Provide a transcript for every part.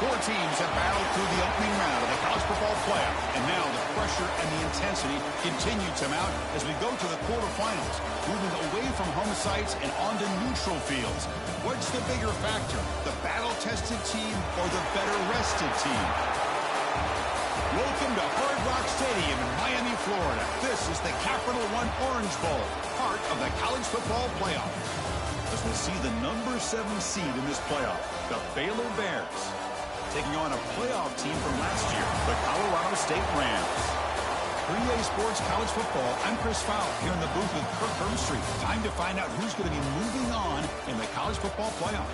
Four teams have battled through the opening round of the college football playoff, and now the pressure and the intensity continue to mount as we go to the quarterfinals, moving away from home sites and onto neutral fields. What's the bigger factor, the battle-tested team or the better-rested team? Welcome to Hard Rock Stadium in Miami, Florida. This is the Capital One Orange Bowl, part of the college football playoff. As we'll see the number 7 seed in this playoff, the Baylor Bears, taking on a playoff team from last year, the Colorado State Rams. For EA Sports College Football, I'm Chris Fowler here in the booth with Kirk Herbstreit. Time to find out who's going to be moving on in the college football playoff.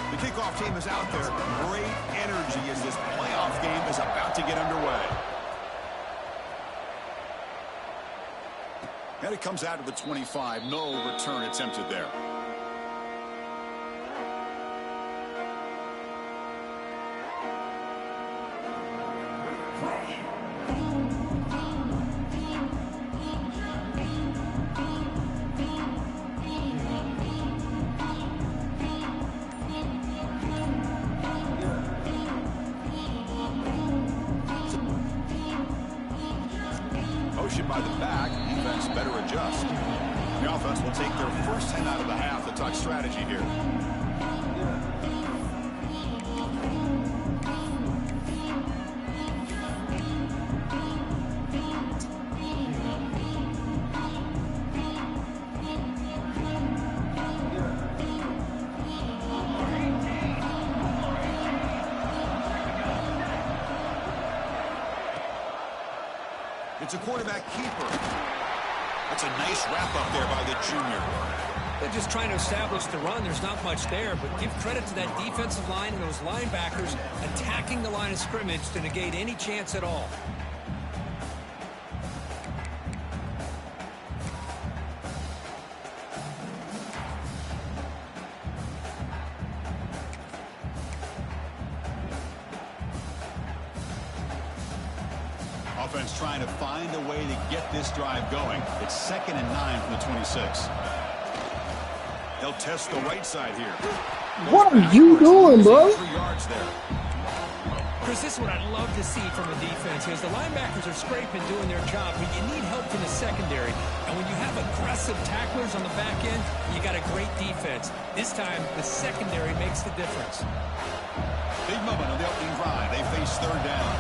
The kickoff team is out there. Great energy as this playoff game is about to get underway. And it comes out of the 25. No return attempted there. By the back, defense better adjust. The offense will take their first 10 out of the half to talk strategy here. It's a quarterback keeper. That's a nice wrap-up there by the junior. They're just trying to establish the run. There's not much there, but give credit to that defensive line and those linebackers attacking the line of scrimmage to negate any chance at all. Offense trying to find a way to get this drive going. It's 2nd and 9 from the 26. They'll test the right side here. What are you doing, bro? 3 yards there. Chris, this is what I'd love to see from a defense. Because the linebackers are scraping, doing their job, but you need help from the secondary. And when you have aggressive tacklers on the back end, you got a great defense. This time, the secondary makes the difference. Big moment on the opening drive. They face 3rd down.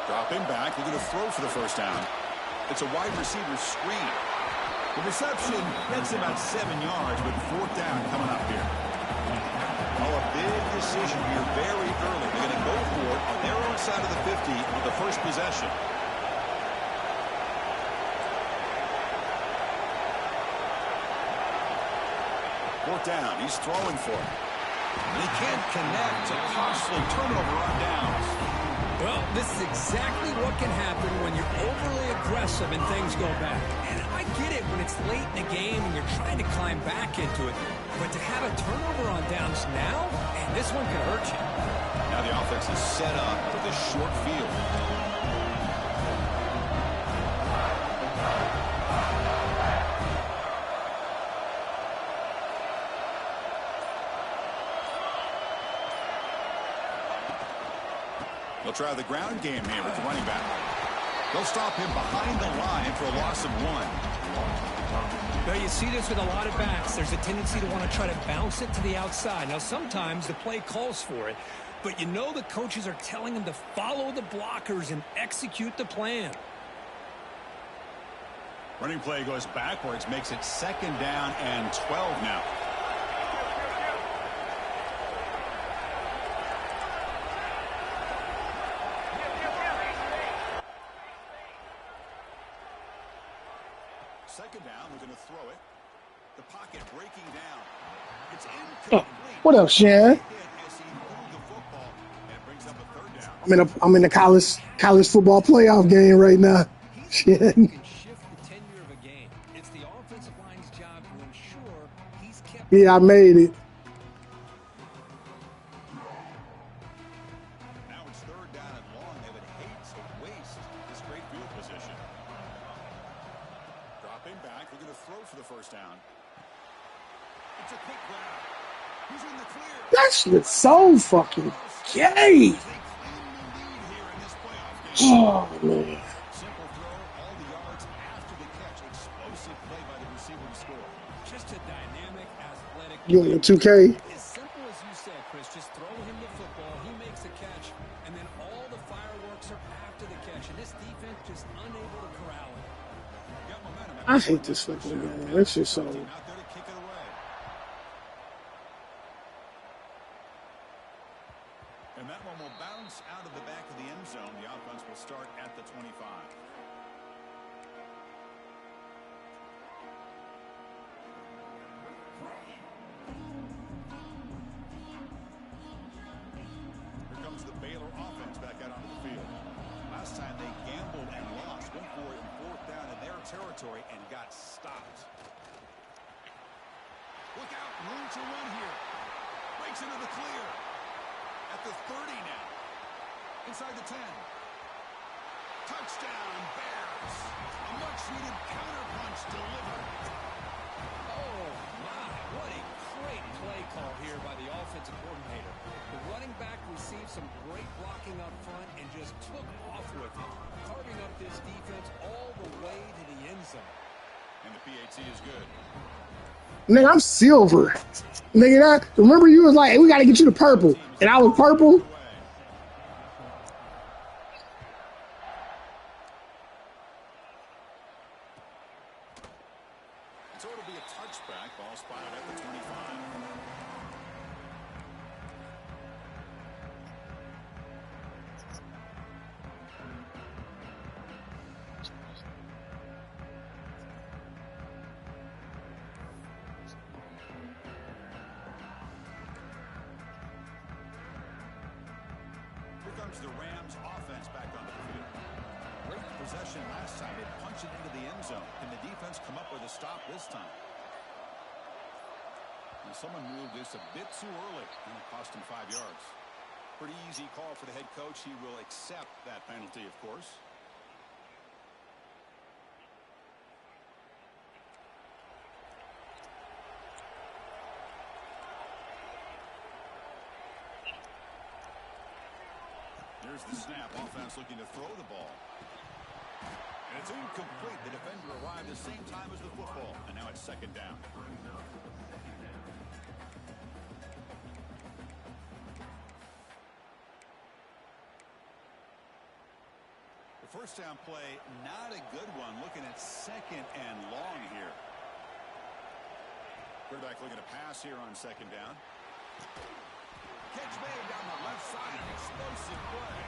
Dropping back, looking to throw for the first down. It's a wide receiver screen. The reception gets about 7 yards, but 4th down coming up here. Oh, a big decision here very early. They're going to go for it on their own side of the 50 with the first possession. Fourth down, he's throwing for it. And he can't connect. A costly turnover on downs. Well, this is exactly what can happen when you're overly aggressive and things go bad. And I get it when it's late in the game and you're trying to climb back into it. But to have a turnover on downs now, man, this one can hurt you. Now the offense is set up with a short field. They'll try the ground game here with the running back. They'll stop him behind the line for a loss of 1. Now, you see this with a lot of backs. There's a tendency to want to try to bounce it to the outside. Now, sometimes the play calls for it, but you know the coaches are telling them to follow the blockers and execute the plan. Running play goes backwards, makes it 2nd down and 12 now. Second down, they're going to throw it. The pocket breaking down. It's incomplete. What up, Shan? I'm in the college football playoff game right now. Shit. Can shift the tenure of a game. It's the offensive line's job to ensure he's kept. Yeah, I made it. Now it's third down and long. They would hate to waste this great field position. Dropping back, they're going to throw for the first down. It's a quick grab. He's in the clear. That shit's so fucking gay. Oh, man. Simple throw, all the yards after the catch. Explosive play by the receiver to score. Just a dynamic, athletic. You on your 2K? As simple as you said, Chris, just throw him the football, he makes a catch, and then all the fireworks are after the catch, and this defense just unable to corral it. Got momentum. I hate this fucking game. This is so. Out there to kick it away. And that one will bounce out of the back of the end zone. The offense will start at the 25. Here comes the Baylor offense back out onto the field. Last time they gambled and lost. Went for it in fourth down in their territory and got stopped. Look out, room to run here. Breaks into the clear. At the 30 now. Inside the 10. Touchdown, Bears. A much-needed counterpunch delivered. Oh, my, what a great play call here by the offensive coordinator. The running back received some great blocking up front and just took off with it, carving up this defense all the way to the end zone. And the PAT is good. Nigga, I'm silver. Nigga, remember you was like, hey, we got to get you to purple. And I was purple. So it'll be a touchback. Ball spotted at the 25. Here comes the Rams offense back onto the field. Great possession last time. They punched it into the end zone. Can the defense come up with a stop this time? And someone moved this a bit too early, and it cost him 5 yards. Pretty easy call for the head coach. He will accept that penalty, of course. Here's the snap. Offense looking to throw the ball. And it's incomplete. The defender arrived at the same time as the football. And now it's second down. The first down play, not a good one. Looking at second and long here. Quarterback looking to pass here on second down. Catch made down the left side. An explosive play.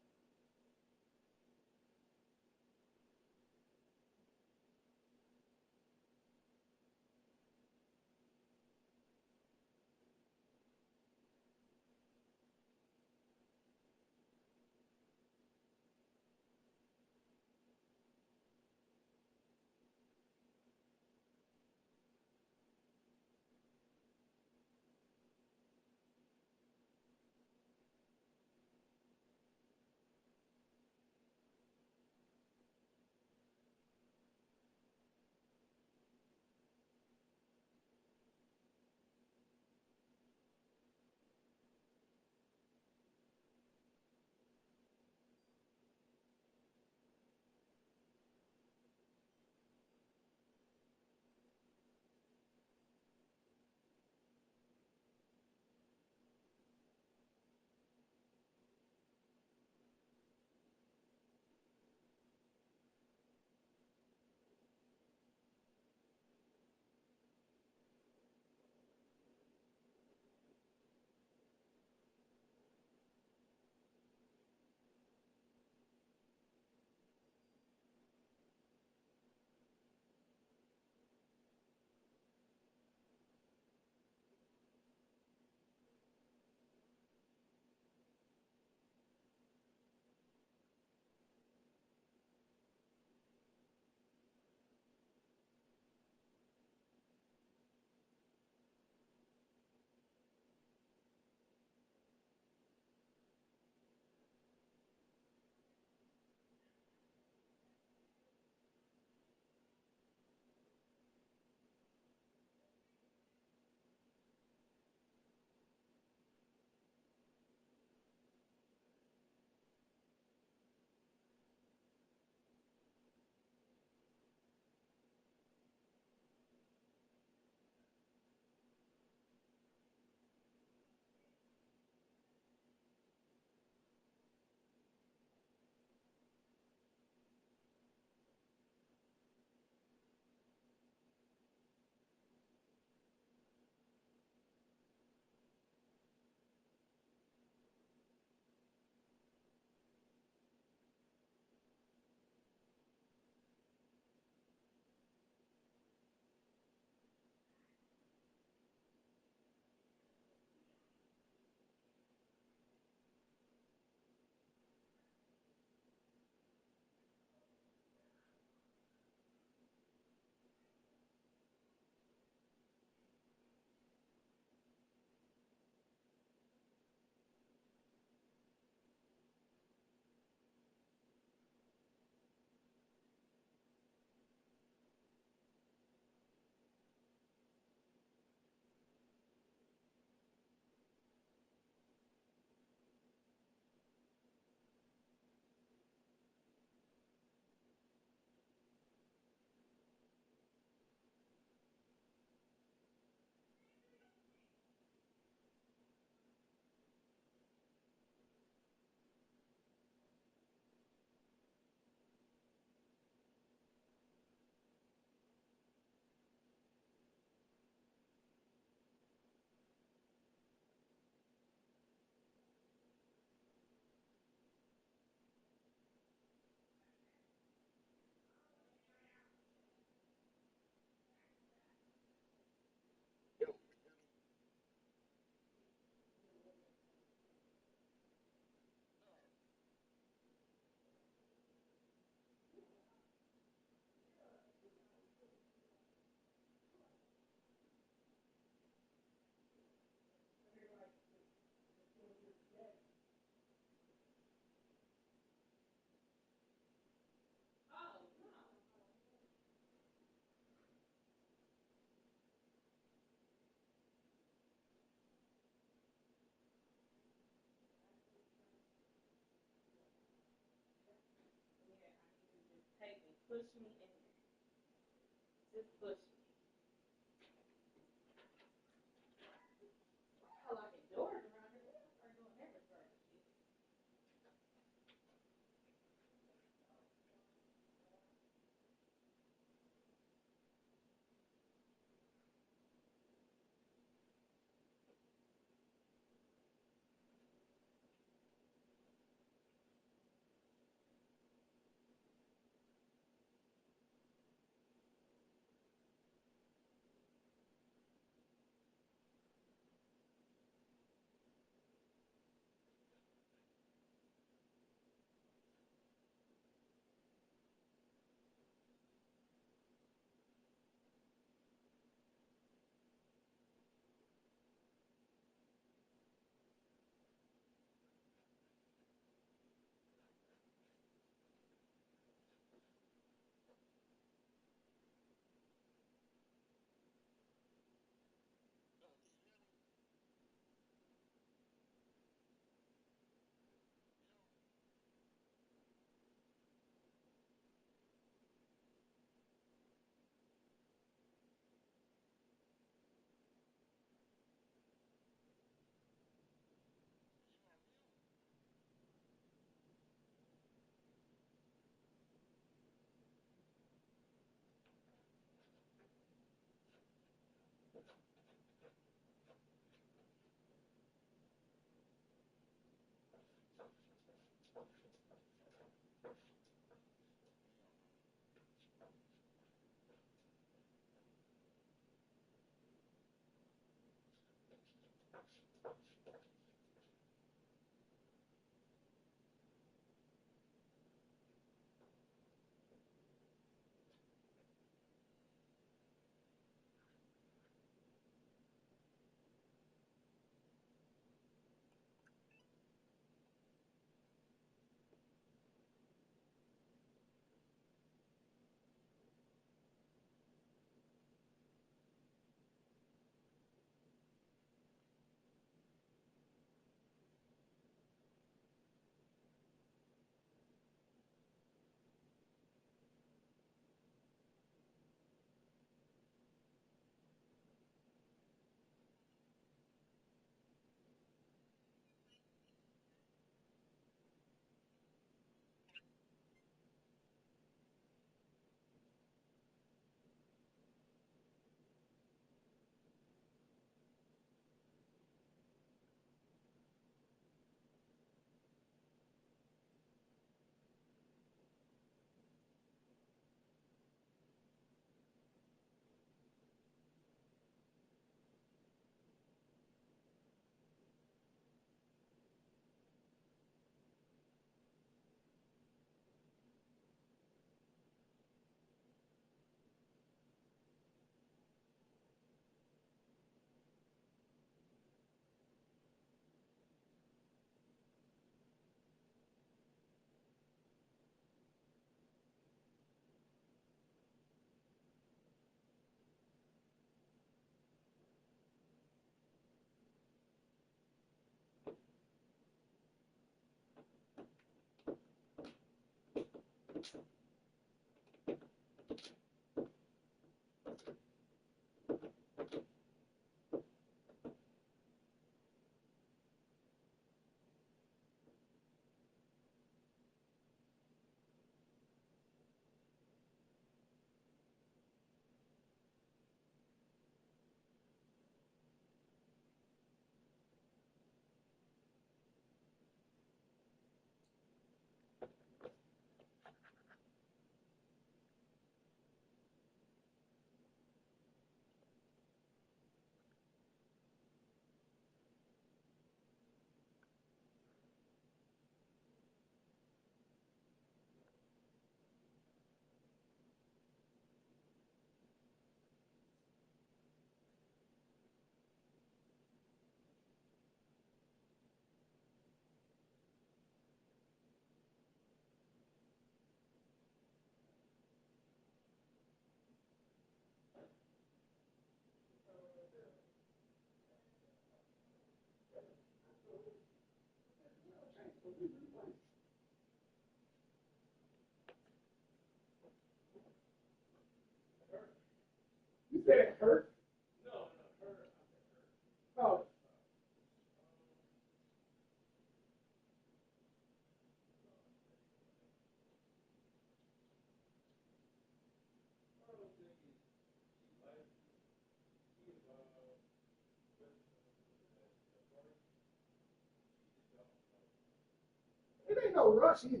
no rush either.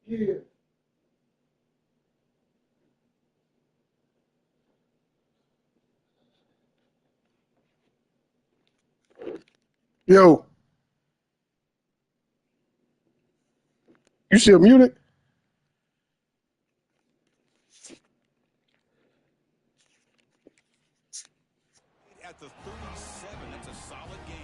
Yeah. Yo, you still muted? At the 37, that's a solid game.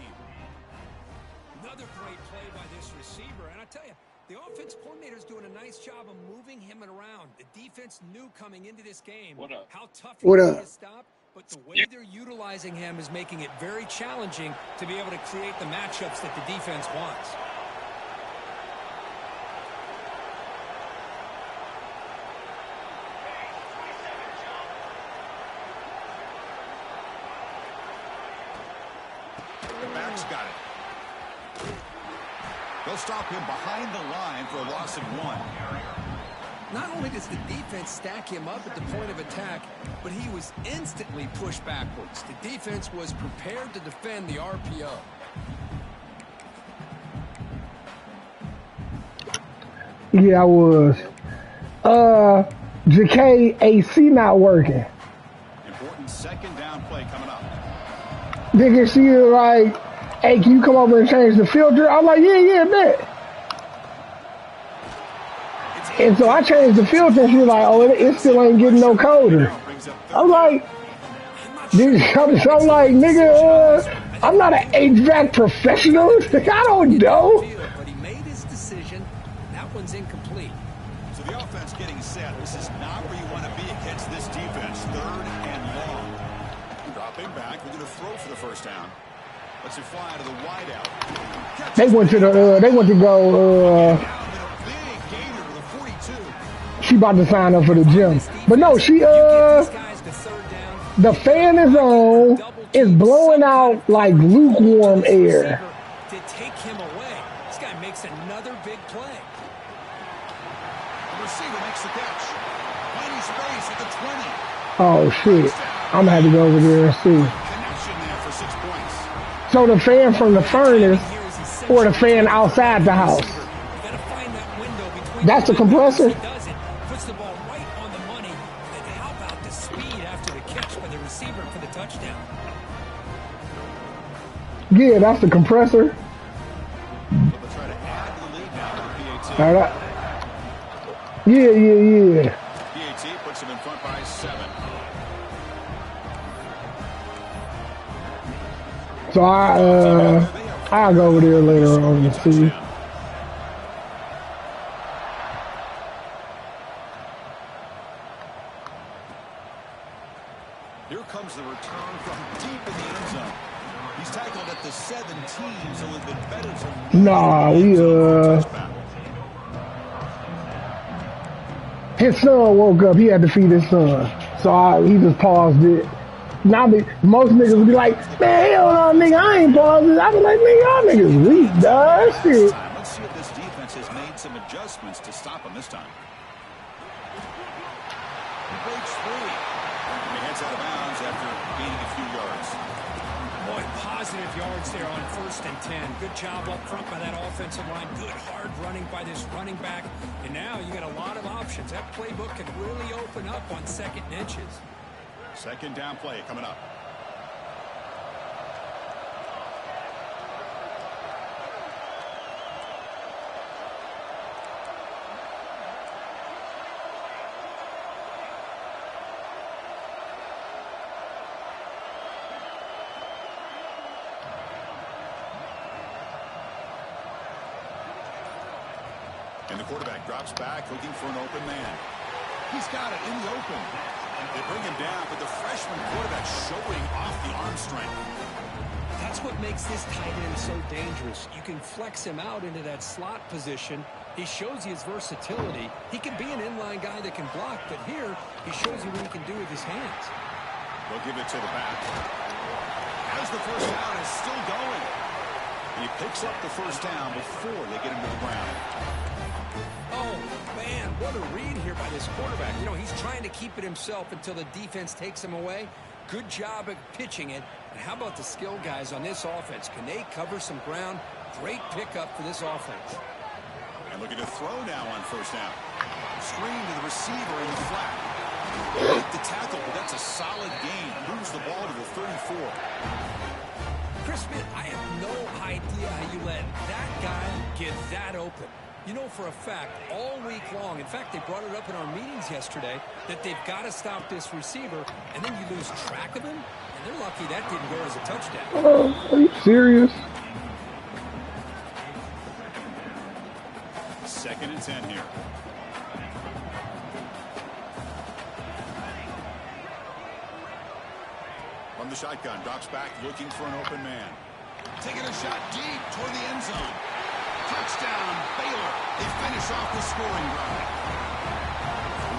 Another great play by this receiver. And I tell you, the offense coordinator's doing a nice job of moving him around. The defense knew coming into this game how tough he would be to stop, but the way they're utilizing him is making it very challenging to be able to create the matchups that the defense wants. The back's got it. They'll stop him behind the line for a loss of 1. Not only does the defense stack him up at the point of attack, but he was instantly pushed backwards. The defense was prepared to defend the RPO. Yeah, I was. JK AC not working. Important second down play coming up. Nigga, she was like, hey, can you come over and change the filter? I'm like, yeah, bet. And so I changed the filter, and she was like, oh, it still ain't getting no colder. I'm like, nigga, I'm not an HVAC professional. I don't know. But he made his decision. That one's incomplete. So the offense getting set. This is not where you want to be against this defense. 3rd and long. Dropping back. We're going to throw for the first down. Let's it fly to the wideout. They went to go. She about to sign up for the gym, but no, she the fan is on. It's blowing out like lukewarm air. To take him away, this guy makes another big play. The receiver makes the catch. Finding space at the 20. Oh shit! I'm gonna have to go over there and see. Connection there for 6 points. So the fan from the furnace or the fan outside the house? That's the compressor? Puts the ball right on the money. And how about the speed after the catch by the receiver for the touchdown? Yeah, that's the compressor. They'll try to add the lead now for PAT. All right. Yeah. PAT puts him in front by 7. So I'll go over there later on and see. Here comes the return from deep in the end zone. He's tackled at the 17, so it's been better to Nah, his son woke up. He had to feed his son, so he just paused it. Now most niggas would be like, man, hell no, nigga, I ain't paused it. I be like, nigga, y'all niggas weak, dog. Shit. Let's see if this defense has made some adjustments to stop him this time. He breaks free. He heads out of bounds after gaining a few yards. Boy, positive yards there on 1st and 10. Good job up front by that offensive line. Good hard running by this running back. And now you got a lot of options. That playbook can really open up on 2nd and inches. Second down play coming up. And the quarterback drops back, looking for an open man. He's got it in the open. They bring him down, but the freshman quarterback showing off the arm strength. That's what makes this tight end so dangerous. You can flex him out into that slot position. He shows you his versatility. He can be an inline guy that can block, but here he shows you what he can do with his hands. They'll give it to the back. As the first down is still going. He picks up the first down before they get him to the ground. Oh, man, what a read here by this quarterback. You know, he's trying to keep it himself until the defense takes him away. Good job at pitching it. And how about the skill guys on this offense? Can they cover some ground? Great pickup for this offense. And looking to throw now on first down. Screen to the receiver in the flat. Make the tackle, but that's a solid gain. Moves the ball to the 34. Chris Smith, I have no idea how you let that guy get that open. You know for a fact, all week long, in fact, they brought it up in our meetings yesterday, that they've got to stop this receiver, and then you lose track of him, and they're lucky that didn't go as a touchdown. Oh, are you serious? 2nd and 10 here. From the shotgun, drops back, looking for an open man. Taking a shot deep toward the end zone. Touchdown, Baylor. They finish off the scoring drive.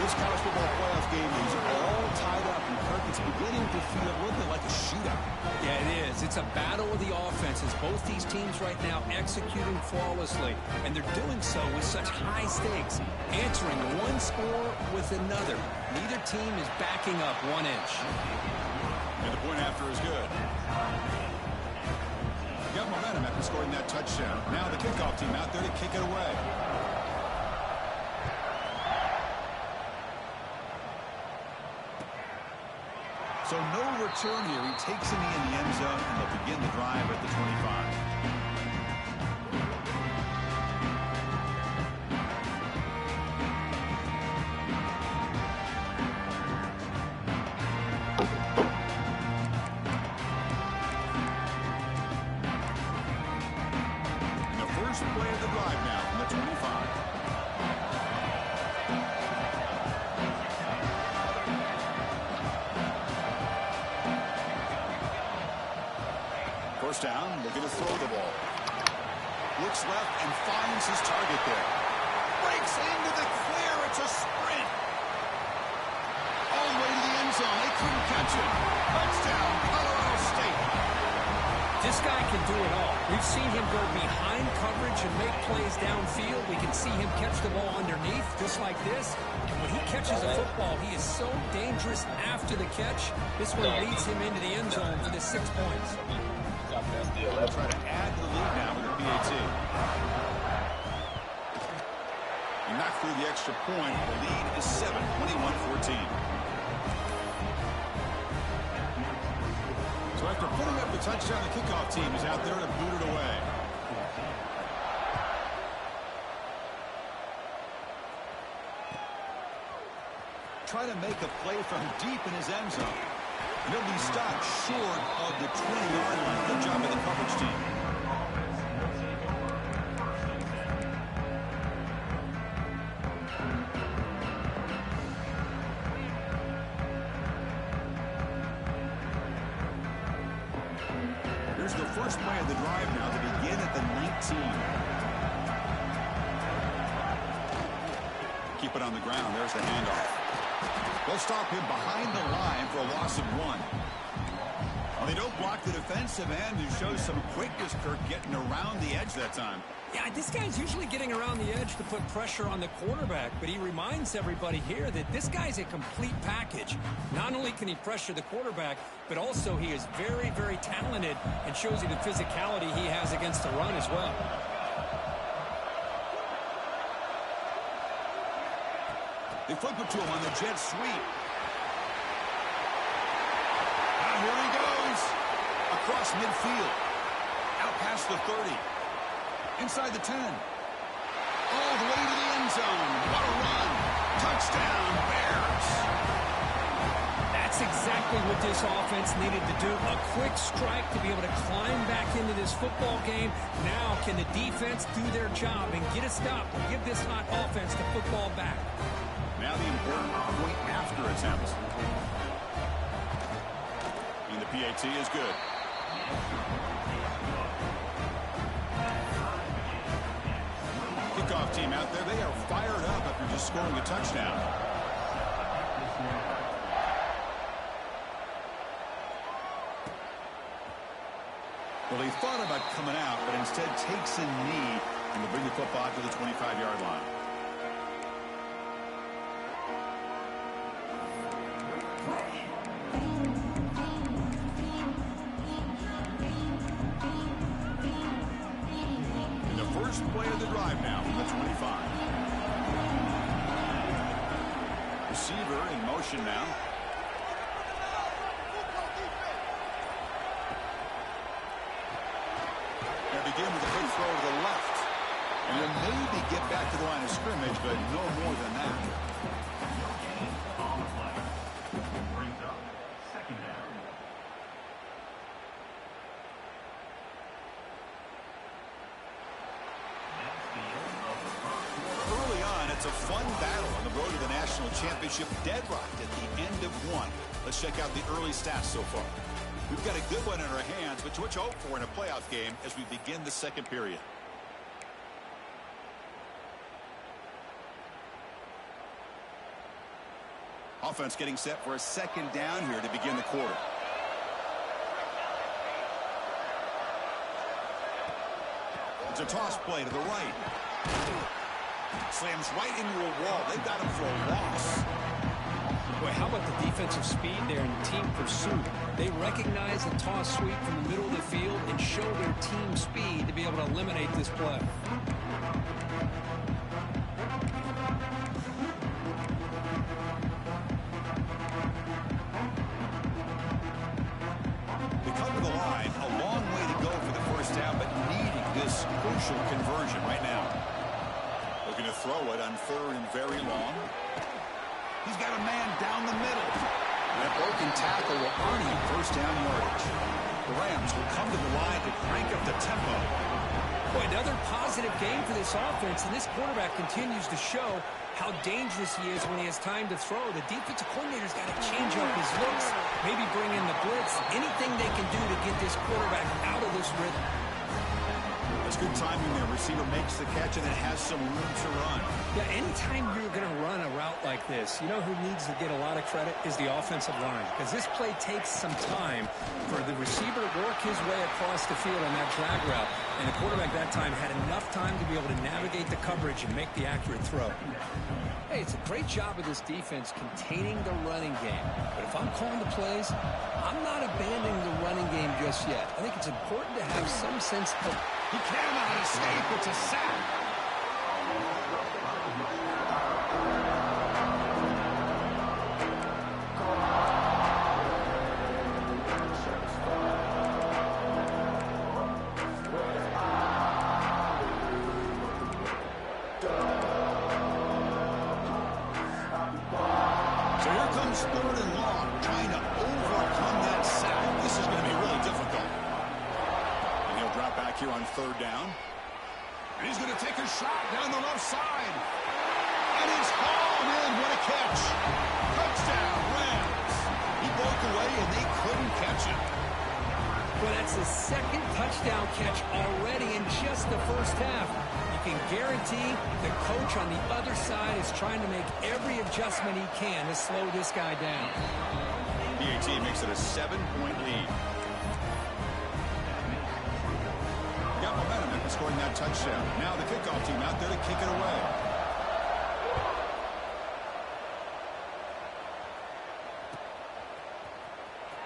This college football playoff game is all tied up, and Kirk, it's beginning to feel a little bit like a shootout. Yeah, it is. It's a battle of the offenses. Both these teams right now executing flawlessly, and they're doing so with such high stakes, answering one score with another. Neither team is backing up 1 inch. And the point after is good. Got momentum after scoring that touchdown. Now the kickoff team out there to kick it away. So no return here. He takes it in the end zone, and they'll begin the drive at the 25. Play of the drive now from the 25. First down, looking to throw the ball. Looks left and finds his target there. Breaks into the clear. It's a sprint. All the way to the end zone. They couldn't catch it. Touchdown, Colorado State. This guy can do it all. We've seen him go behind coverage and make plays downfield. We can see him catch the ball underneath, just like this. And when he catches a football, he is so dangerous after the catch. This one leads him into the end zone for the 6 points. They'll try to add to the lead now with the PAT. He knocked through the extra point. The lead is 7, 21-14. So after putting up the touchdown, the kickoff team is out there to boot it away. Try to make a play from deep in his end zone. And he'll be stopped short of the 20-yard line. Good job by the coverage team. Here's the first play of the drive now to begin at the 19. Keep it on the ground. There's the handoff. They'll stop him behind the line for a loss of 1. Well, they don't block the defensive end, who shows some quickness, Kirk, getting around the edge that time. Yeah, this guy's usually getting around the edge to put pressure on the quarterback, but he reminds everybody here that this guy's a complete package. Not only can he pressure the quarterback, but also he is very, very talented and shows you the physicality he has against the run as well. They flip it to him on the jet sweep. Now here he goes. Across midfield. Out past the 30. Inside the 10. All the way to the end zone. What a run. Touchdown, Bears. That's exactly what this offense needed to do. A quick strike to be able to climb back into this football game. Now can the defense do their job and get a stop and give this hot offense the football back? Now the important point after attempt. And the PAT is good. Kickoff team out there. They are fired up after just scoring a touchdown. Well, he thought about coming out, but instead takes a knee and will bring the football to the 25-yard line. play of the drive now from the 25. Receiver in motion now. They begin with a quick throw to the left. And he'll maybe get back to the line of scrimmage, but no more than that. Early on, it's a fun battle on the road to the national championship, deadlocked at the end of one. Let's check out the early stats so far. We've got a good one in our hands, but what you hope for in a playoff game as we begin the second period. Offense getting set for a second down here to begin the quarter. It's a toss play to the right. Slams right into a wall. They've got him for a loss. Boy, how about the defensive speed there in team pursuit? They recognize the toss sweep from the middle of the field and show their team speed to be able to eliminate this play. Crucial conversion right now. Looking to throw it on third and very long. He's got a man down the middle. That broken tackle will earn him first down yardage. The Rams will come to the line to crank up the tempo. Boy, another positive game for this offense, and this quarterback continues to show how dangerous he is when he has time to throw. The defensive coordinator's got to change up his looks, maybe bring in the blitz, anything they can do to get this quarterback out of this rhythm. That's good timing there. Receiver makes the catch and then has some room to run. Yeah, anytime you're going to run a route like this, you know who needs to get a lot of credit is the offensive line. Because this play takes some time for the receiver to work his way across the field on that drag route. And the quarterback that time had enough time to be able to navigate the coverage and make the accurate throw. Hey, it's a great job of this defense containing the running game. But if I'm calling the plays, I'm not abandoning the running game just yet. I think it's important to have some sense of... He cannot escape. It's a sack. So here comes third and long, trying to overcome that sack. This is going to be really difficult. And he'll drop back here on third down. And he's going to take a shot down the left side. And it's hauled in. What a catch. Touchdown, Rams. He broke away, and they couldn't catch him. Well, that's the second touchdown catch already in just the first half. You can guarantee the coach on the other side is trying to make every adjustment he can to slow this guy down. BAT makes it a 7-point lead. Got momentum after scoring that touchdown. Now the kickoff team out there to kick it away.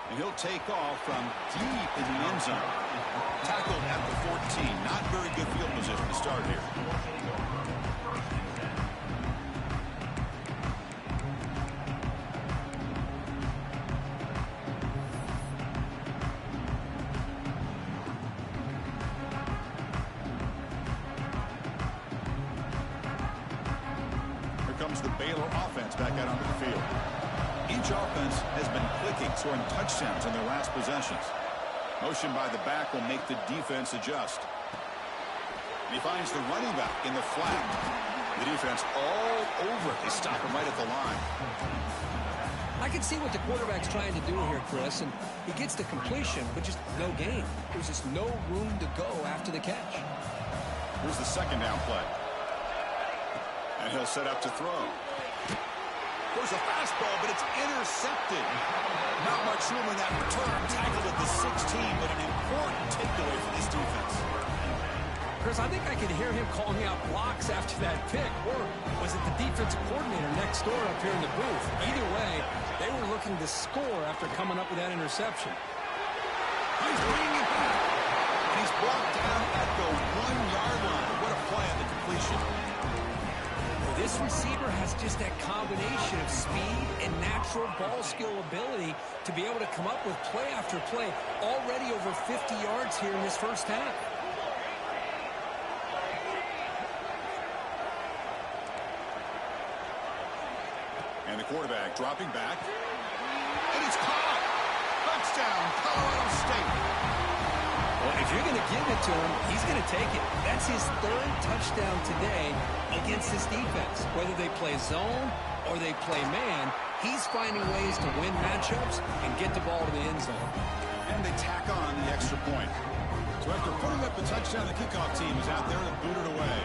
And he'll take off from deep in the end zone. Tackled at the 14. Not very good field position to start here. Here comes the Baylor offense back out onto the field. Each offense has been clicking, scoring touchdowns on their last possessions. Motion by the back will make the defense adjust. And he finds the running back in the flat. The defense all over it. They stop him right at the line. I can see what the quarterback's trying to do here, Chris, and he gets the completion, but just no gain. There's just no room to go after the catch. Here's the second down play. And he'll set up to throw. There's a fastball, but it's intercepted. Not much room in that return. Tackled at the 16, but an important takeaway for this defense. Chris, I think I could hear him calling out blocks after that pick. Or was it the defensive coordinator next door up here in the booth? Either way, they were looking to score after coming up with that interception. He's bringing it back. And he's brought down at the 1-yard line. What a play just that combination of speed and natural ball skill ability to be able to come up with play after play, already over 50 yards here in this first half. And the quarterback dropping back. And it's caught. Touchdown, Colorado State. Well, if you're going to give it to him, he's going to take it. That's his third touchdown today against this defense. Whether they play zone or they play man, he's finding ways to win matchups and get the ball to the end zone. And they tack on the extra point. So after putting up the touchdown, the kickoff team is out there to boot it away.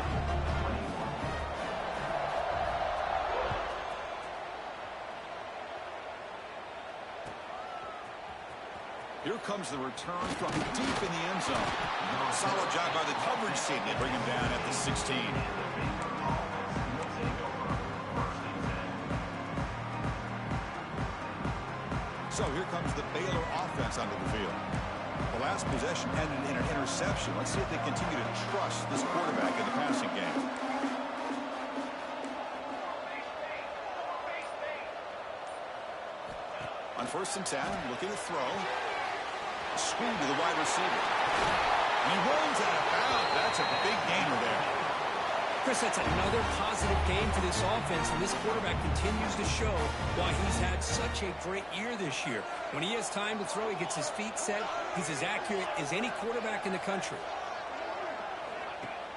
Here comes the return from deep in the end zone. Solid job by the coverage team. They bring him down at the 16. So here comes the Baylor offense onto the field. The last possession ended in an interception. Let's see if they continue to trust this quarterback in the passing game. On 1st and 10, looking to throw. Screen to the wide receiver. And he runs out of bounds. That's a big gainer there. Chris, that's another positive game for this offense, and this quarterback continues to show why he's had such a great year this year. When he has time to throw, he gets his feet set. He's as accurate as any quarterback in the country.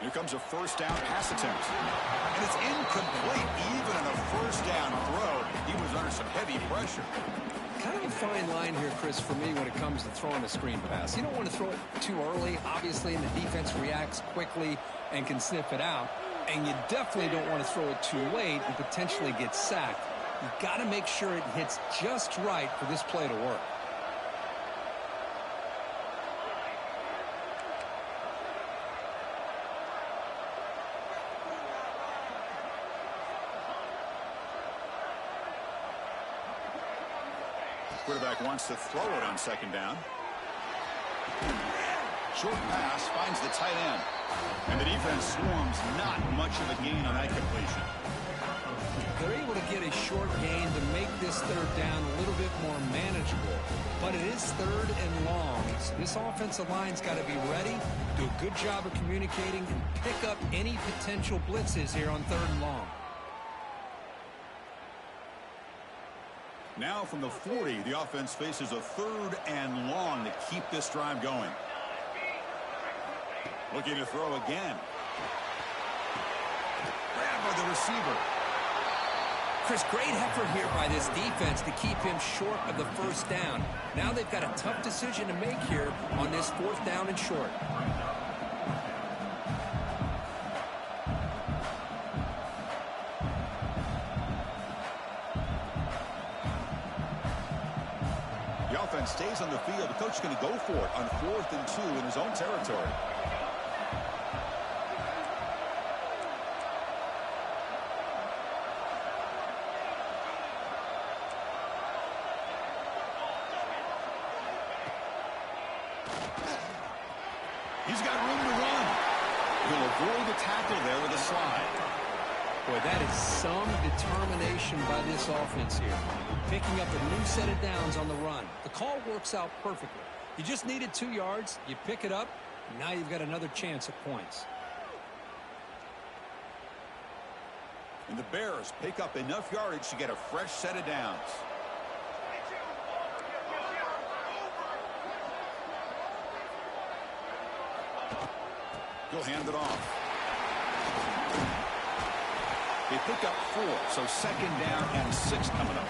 Here comes a 1st down pass attempt. And it's incomplete. Even on a 1st down throw, he was under some heavy pressure. Kind of a fine line here, Chris, for me when it comes to throwing a screen pass. You don't want to throw it too early, obviously, and the defense reacts quickly and can sniff it out. And you definitely don't want to throw it too late and potentially get sacked. You've got to make sure it hits just right for this play to work. Quarterback wants to throw it on 2nd down. Short pass finds the tight end. And the defense swarms, not much of a gain on that completion. They're able to get a short gain to make this 3rd down a little bit more manageable. But it is 3rd and long. So this offensive line's got to be ready, do a good job of communicating, and pick up any potential blitzes here on 3rd and long. Now from the 40, the offense faces a 3rd and long to keep this drive going. Looking to throw again. Grabbed by the receiver. Chris, great effort here by this defense to keep him short of the 1st down. Now they've got a tough decision to make here on this 4th down and short. The offense stays on the field. The coach is going to go for it on 4th and 2 in his own territory. He's got room to run. He'll avoid the tackle there with a slide. Boy, that is some determination by this offense here. Picking up a new set of downs on the run. The call works out perfectly. You just needed 2 yards. You pick it up. And now you've got another chance at points. And the Bears pick up enough yardage to get a fresh set of downs. He'll hand it off. They pick up 4, so 2nd down and 6 coming up.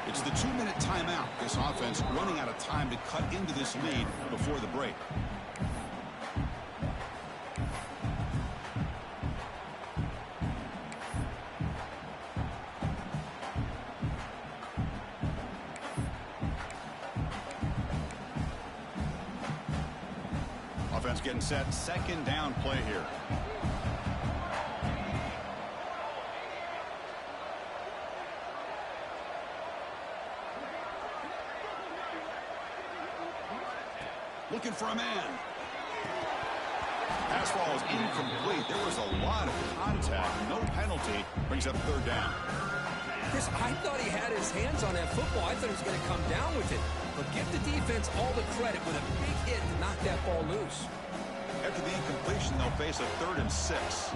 It's the 2-minute timeout. This offense running out of time to cut into this lead before the break. Offense getting set. 2nd down play here. Looking for a man. Pass ball is incomplete. There was a lot of contact. No penalty. Brings up third down. Chris, I thought he had his hands on that football. I thought he was going to come down with it. But give the defense all the credit with a big hit to knock that ball loose. After the incompletion, they'll face a 3rd and 6.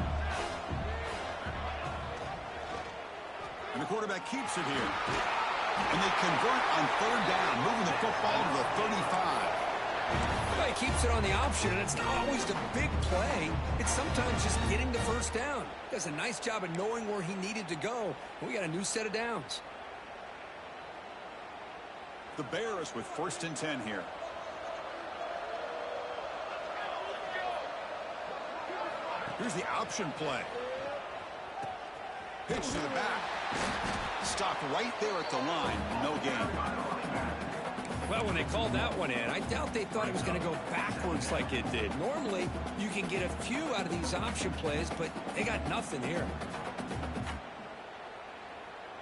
And the quarterback keeps it here. And they convert on 3rd down, moving the football to the 35. Well, he keeps it on the option, and it's not always the big play. It's sometimes just getting the first down. Does a nice job of knowing where he needed to go. We got a new set of downs. The Bears with 1st and 10 here. Here's the option play. Pitch to the back. Stopped right there at the line. No gain. Well, when they called that one in, I doubt they thought it was going to go backwards like it did. Normally, you can get a few out of these option plays, but they got nothing here.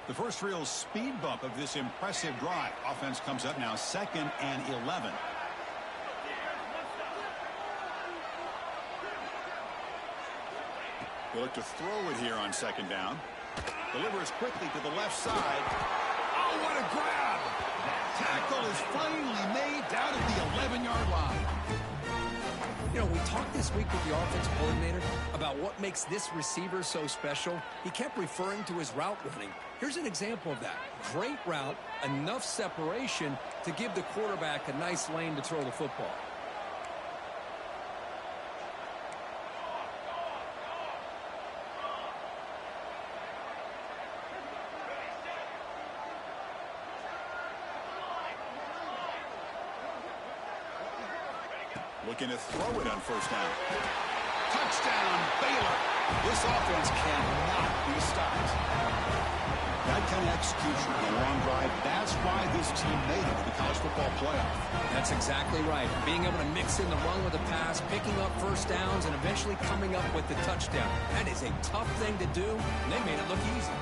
The first real speed bump of this impressive drive. Offense comes up now 2nd and 11. They look to throw it here on 2nd down. Delivers quickly to the left side. Oh, what a grab! Tackle is finally made down at the 11-yard line. You know, we talked this week with the offensive coordinator about what makes this receiver so special. He kept referring to his route running. Here's an example of that. Great route, enough separation to give the quarterback a nice lane to throw the football. Looking to throw it on 1st down. Touchdown, Baylor. This offense cannot be stopped. That kind of execution on a long drive, that's why this team made it to the college football playoff. That's exactly right. Being able to mix in the run with the pass, picking up 1st downs, and eventually coming up with the touchdown. That is a tough thing to do, and they made it look easy.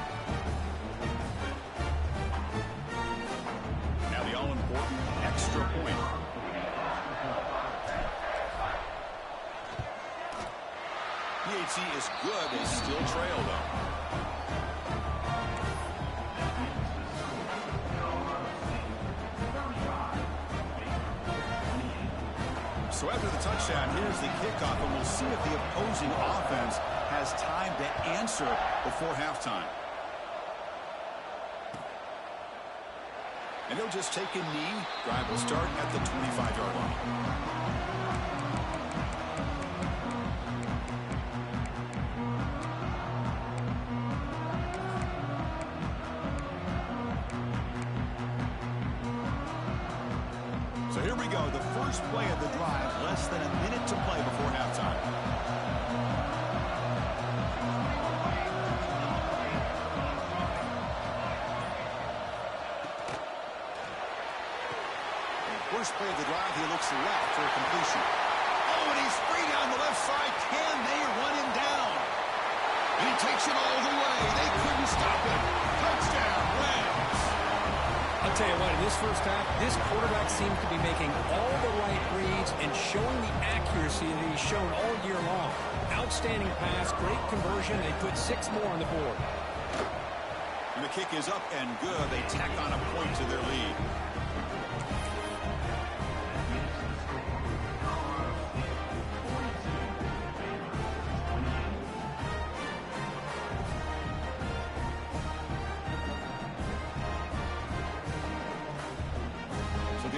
Now the all-important extra point. PHC is good. They still trail, though. So after the touchdown, here's the kickoff, and we'll see if the opposing offense has time to answer before halftime. And he'll just take a knee. Drive will start at the 25-yard line. Here we go, the first play of the drive, less than a minute to play before halftime. First play of the drive, he looks left for a completion. Oh, and he's free down the left side. Can they run him down? And he takes it all the way. They couldn't stop him. Touchdown, Rams. I'll tell you what, in this first half, this quarterback seems to be making all the right reads and showing the accuracy that he's shown all year long. Outstanding pass, great conversion. They put 6 more on the board. And the kick is up and good. They tack on a point to their lead.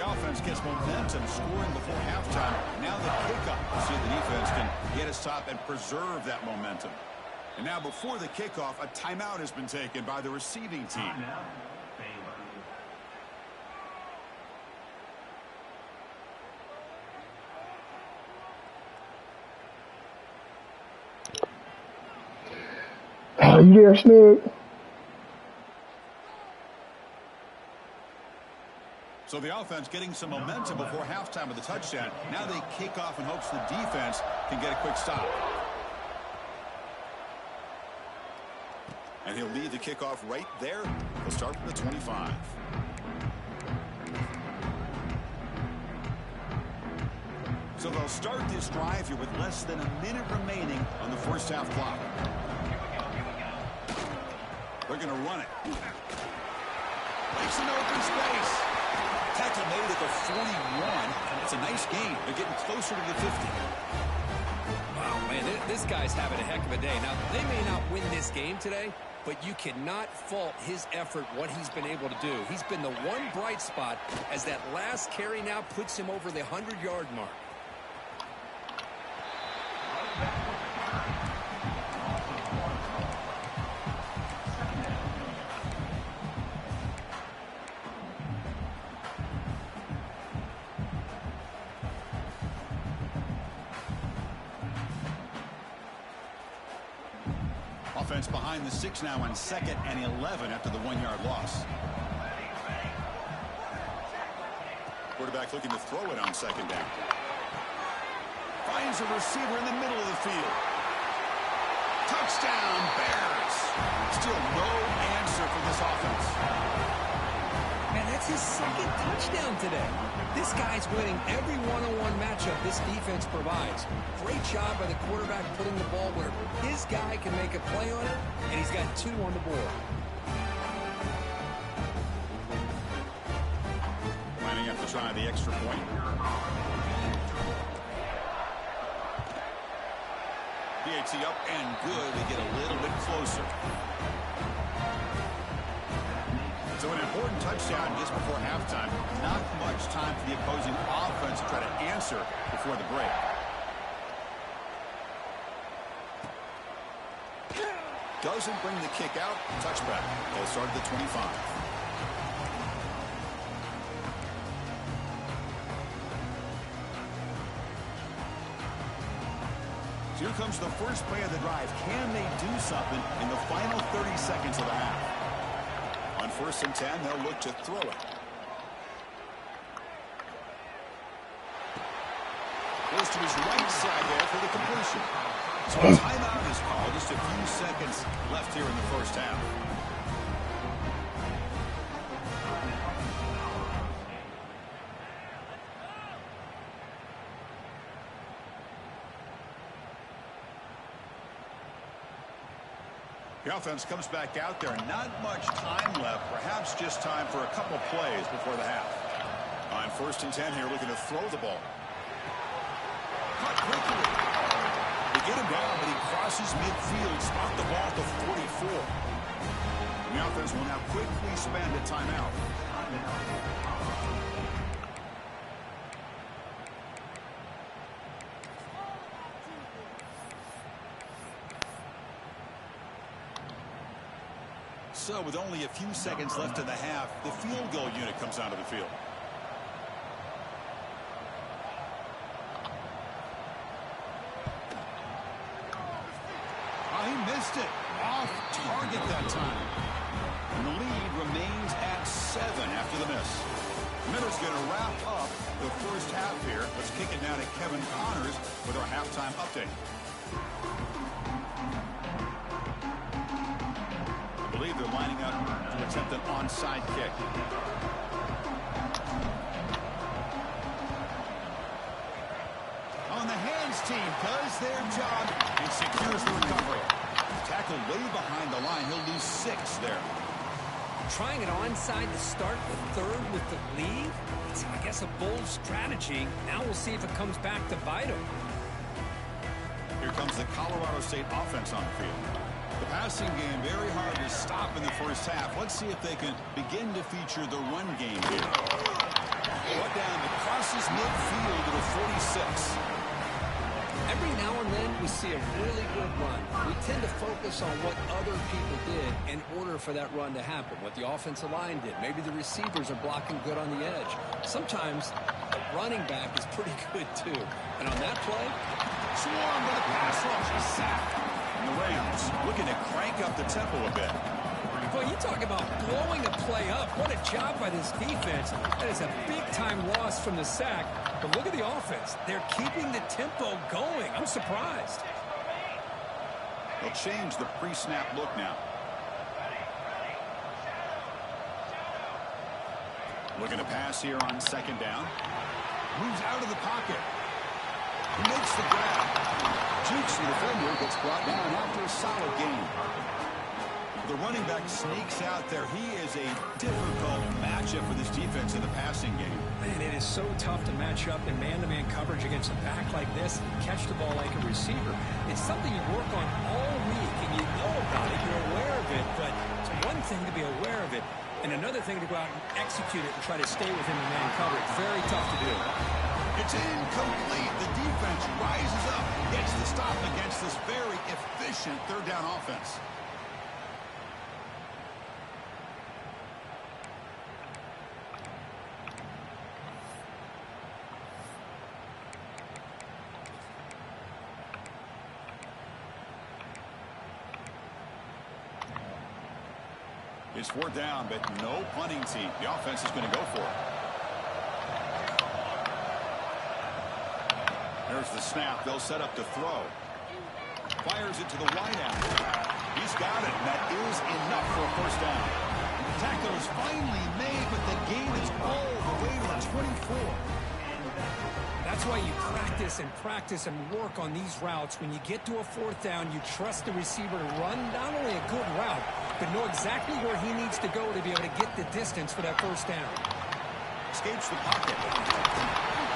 Offense gets momentum scoring before halftime. Now the kickoff. We'll see if the defense can get a stop and preserve that momentum. And now before the kickoff, a timeout has been taken by the receiving team. You there, Snug? So the offense getting some momentum before halftime of the touchdown. Now they kick off in hopes the defense can get a quick stop. And he'll lead the kickoff right there. He'll start from the 25. So they'll start this drive here with less than a minute remaining on the first half clock. They're going to run it. Makes an open space. Tackle made at the 41. It's a nice gain. They're getting closer to the 50. Wow, man, this guy's having a heck of a day. Now, they may not win this game today, but you cannot fault his effort, what he's been able to do. He's been the one bright spot as that last carry now puts him over the 100-yard mark. Offense behind the 6 now on 2nd and 11 after the 1-yard loss. Quarterback looking to throw it on 2nd down. Finds a receiver in the middle of the field. Touchdown, Bears. Still no answer for this offense. Man, that's his 2nd touchdown today. This guy's winning every one-on-one matchup this defense provides. Great job by the quarterback putting the ball where his guy can make a play on it, and he's got 2 on the board. Lining up to try the extra point. PAT up and good. They get a little bit closer. So an important touchdown just before halftime. Not much time for the opposing offense to try to answer before the break. Doesn't bring the kick out. Touchback. They'll start at the 25. So here comes the first play of the drive. Can they do something in the final 30 seconds of the half? On 1st and 10, they'll look to throw it. Goes to his right side there for the completion. So a timeout is called. Just a few seconds left here in the first half. The offense comes back out there. Not much time left. Perhaps just time for a couple plays before the half. On 1st and 10 here, looking to throw the ball. Cut quickly. They get him down, but he crosses midfield. Spot the ball at the 44. And the offense will now quickly spend a timeout. So with only a few seconds left in the half, the field goal unit comes onto the field. Oh, he missed it. Off target that time. And the lead remains at 7 after the miss. Miller's going to wrap up the first half here. Let's kick it now to Kevin Connors with our halftime update. I believe they're lining up to attempt an onside kick. On the hands team does their job and secures the recovery. Tackle way behind the line. He'll lose 6 there. Trying it onside to start the 3rd with the lead? It's, I guess, a bold strategy. Now we'll see if it comes back to bite him. Here comes the Colorado State offense on the field. The passing game very hard to stop in the first half. Let's see if they can begin to feature the run game here. Brought down that crosses midfield to the 46. Every now and then we see a really good run. We tend to focus on what other people did in order for that run to happen, what the offensive line did. Maybe the receivers are blocking good on the edge. Sometimes the running back is pretty good too. And on that play, swarm by the pass rush, a sack. And the Rams looking to crank up the tempo a bit. Boy, you talk about blowing a play up. What a job by this defense. That is a big-time loss from the sack. But look at the offense. They're keeping the tempo going. I'm surprised. They'll change the pre-snap look now. Looking to pass here on 2nd down. Moves out of the pocket. breaks. The defender gets brought down after a solid game. The running back sneaks out there. He is a difficult matchup for this defense in the passing game. Man, it is so tough to match up in man-to-man coverage against a back like this and catch the ball like a receiver. It's something you work on all week, and you know about it. You're aware of it, but it's one thing to be aware of it, and another thing to go out and execute it and try to stay within the man coverage. Very tough to do. It's incomplete. The defense rises up, gets the stop against this very efficient third down offense. It's fourth down, but no punting team. The offense is going to go for it. There's the snap. They'll set up to throw. Fires it to the wideout. He's got it, and that is enough for a first down. The tackle is finally made, but the gain is all the way to the 24. That's why you practice and work on these routes. When you get to a fourth down, you trust the receiver to run not only a good route, but know exactly where he needs to go to be able to get the distance for that first down. Escapes the pocket.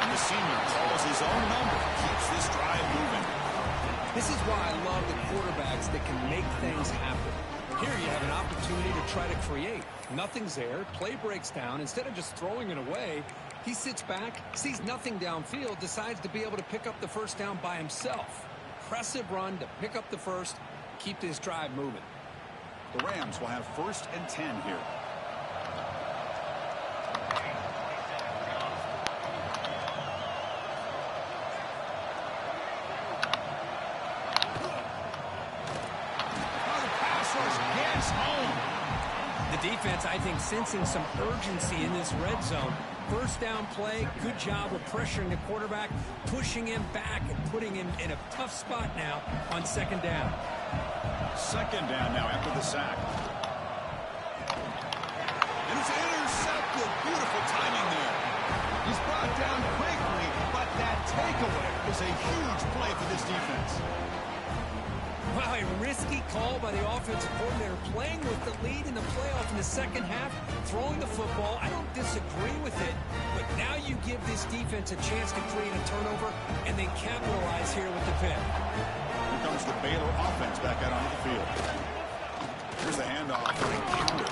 And the senior calls his own number. Keeps this drive moving. This is why I love the quarterbacks that can make things happen. Here you have an opportunity to try to create. Nothing's there. Play breaks down. Instead of just throwing it away, he sits back, sees nothing downfield, decides to be able to pick up the first down by himself. Impressive run to pick up the first, keep this drive moving. The Rams will have 1st and 10 here. The pass rush gets home. The defense, I think, sensing some urgency in this red zone. First down play, good job of pressuring the quarterback, pushing him back and putting him in a tough spot now on second down. Second down now after the sack. And it's intercepted. Beautiful timing there. He's brought down quickly, but that takeaway is a huge play for this defense. Wow, a risky call by the offensive coordinator, playing with the lead in the playoff in the second half, throwing the football. I don't disagree with it, but now you give this defense a chance to create a turnover and then capitalize here with the pick. Here comes the Baylor offense back out onto the field. Here's the handoff for a counter.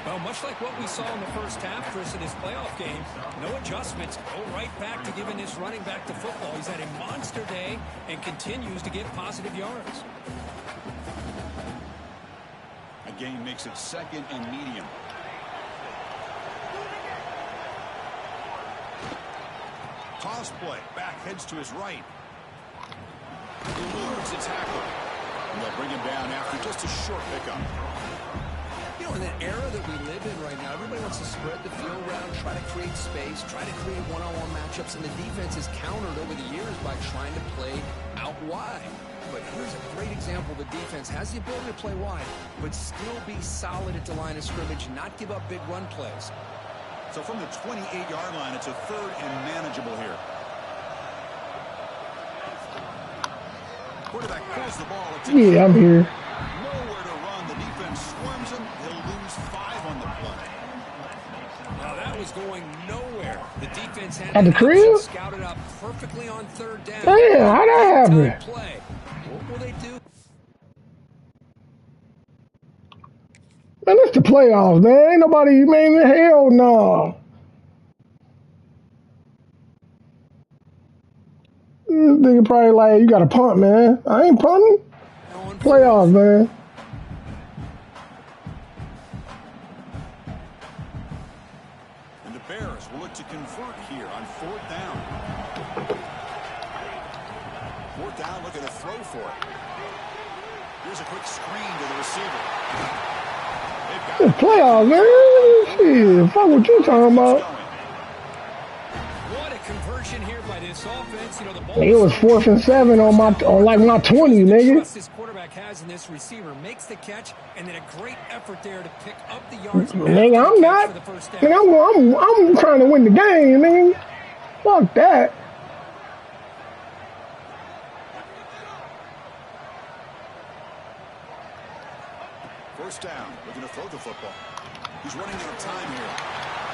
Well, much like what we saw in the first half, Chris, in this playoff game, no adjustments. Go right back to giving this running back the football. He's had a monster day and continues to get positive yards. A gain makes it 2nd and medium. Toss play. Back heads to his right. Eludes the tackle. And they'll bring him down after just a short pickup. You know, in that era that we live in right now, everybody wants to spread the field around, try to create space, try to create one-on-one matchups, and the defense is countered over the years by trying to play out wide. But here's a great example. The defense has the ability to play wide, but still be solid at the line of scrimmage, not give up big run plays. So from the 28-yard line, it's a 3rd and manageable here. Quarterback pulls the ball. Yeah, I'm here. Nowhere to run. The defense swarms him. He'll lose 5 on the play. Now that was going nowhere. The defense had At the crib? Scouted out perfectly on 3rd down. Damn, how'd that happen? Play. What will they do? Man, it's the playoffs, man. Ain't nobody, man, hell no. This nigga probably like, you got to punt, man. I ain't punting. Playoffs, man. And the Bears will look to convert here on 4th down. 4th down, looking to throw for it. Here's a quick screen to the receiver. It's playoffs, man. Shit, fuck what you talking about. What a conversion here by this offense. You know, the ball It was 4th and 7 on like my 20, nigga. trust this quarterback has in this receiver, makes the catch, and then a great effort there to pick up the yards. Nigga, I'm not. For the first down. Nigga, I'm trying to win the game, nigga. Fuck that. First down. Looking to throw the football. He's running out of time here.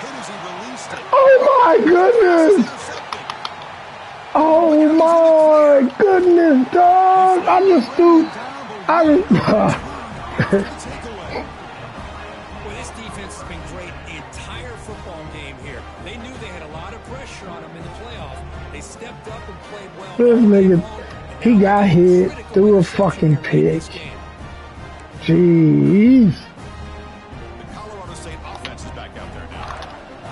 Hit as he released it. Oh, my goodness. Oh, my goodness, dog. I just threw. Well, this defense has been great the entire football game here. They knew they had a lot of pressure on them in the playoff. They stepped up and played well. This nigga, he got hit through a fucking pick. Jeez. The Colorado State offense is back out there now.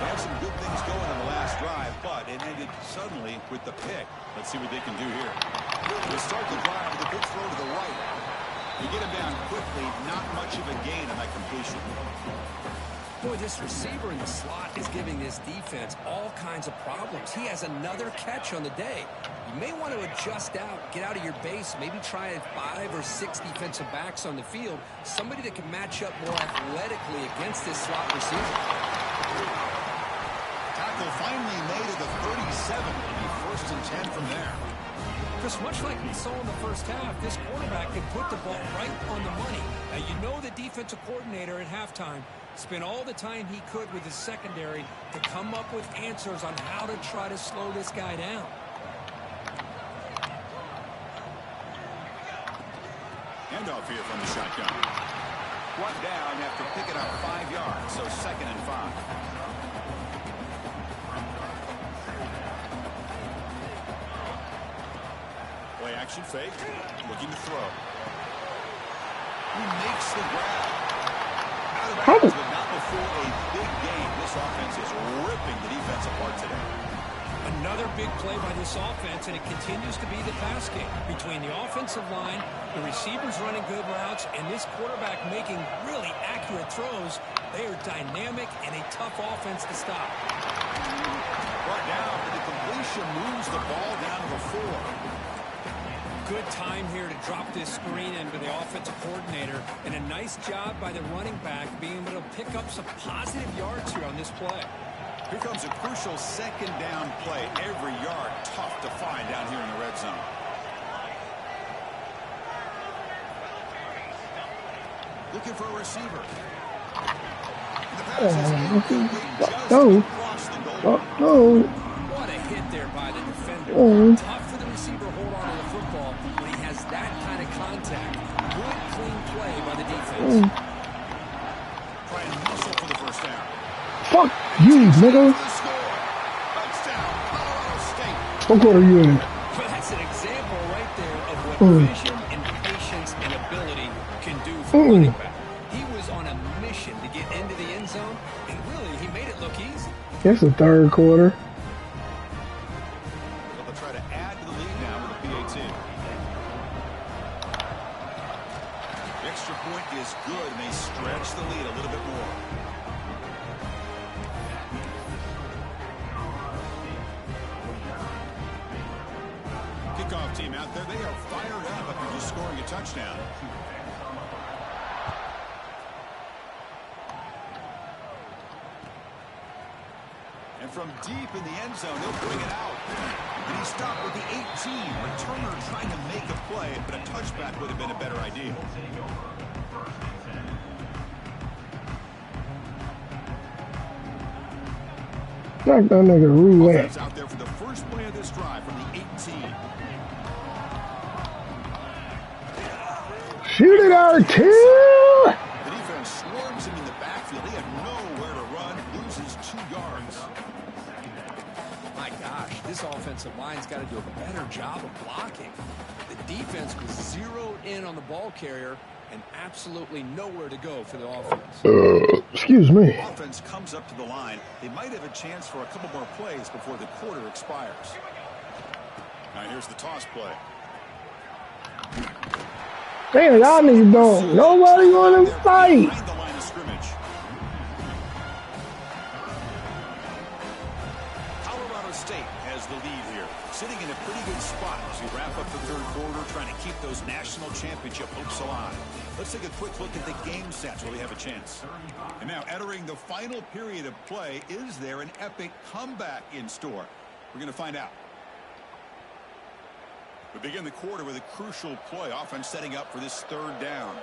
They had some good things going on the last drive, but it ended suddenly with the pick. Let's see what they can do here. They start the drive with a good throw to the right. You get him down quickly, not much of a gain on that completion. Boy, this receiver in the slot is giving this defense all kinds of problems. He has another catch on the day. You may want to adjust out, get out of your base, maybe try 5 or 6 defensive backs on the field, somebody that can match up more athletically against this slot receiver. Tackle finally made at the 37. It'll be 1st and 10 from there. Chris, much like we saw in the first half, this quarterback can put the ball right on the money. Now, you know the defensive coordinator at halftime spent all the time he could with his secondary to come up with answers on how to try to slow this guy down. Handoff here from the shotgun. One down after picking up 5 yards, so 2nd and 5. Play action fake, looking to throw. He makes the grab. Out of bounds, but not before a big game. This offense is ripping the defense apart today. Another big play by this offense, and it continues to be the pass game. Between the offensive line, the receivers running good routes, and this quarterback making really accurate throws, they are dynamic and a tough offense to stop. Brought down, but the completion moves the ball down to the 4. Good time here to drop this screen into the offensive coordinator, and a nice job by the running back being able to pick up some positive yards here on this play. Here comes a crucial 2nd down play. Every yard tough to find down here in the red zone. Looking for a receiver. No. No. What a hit there by the defender. Tough for the receiver to hold on to the football when he has that kind of contact. Good, clean play by the defense. Trying to hustle for the 1st down. Fuck you, nigga. Touchdown, Colorado State. What quarter are you in? Well, that's an example right there of what vision and patience and ability can do for a running back. He was on a mission to get into the end zone, and really, he made it look easy. It's the 3rd quarter. They'll try to add to the lead now with a PAT. The extra point is good, and they stretch the lead a little bit more. Kickoff team out there, they are fired up after just scoring a touchdown. And from deep in the end zone, he'll bring it out. And he stopped with the 18. Returner trying to make a play, but a touchback would have been a better idea. Like that nigga roulette. Offense out there for the first play of this drive from the 18. Shoot it out, two. The defense swarms him in the backfield. He had nowhere to run. Loses 2 yards. My gosh, this offensive line's got to do a better job of blocking. The defense was zeroed in on the ball carrier and absolutely nowhere to go for the offense. Excuse me. Offense comes up to the line. They might have a chance for a couple more plays before the quarter expires. Now here's the toss play. Damn, y'all niggas don't. Nobody want to fight. Behind the line of scrimmage. Colorado State has the lead here, sitting in a pretty good spot as we wrap up the 3rd quarter, trying to keep those national championship hopes alive. Let's take a quick look at the game stats where we have a chance. And now, entering the final period of play, is there an epic comeback in store? We're going to find out. We begin the quarter with a crucial play. Offense setting up for this 3rd down.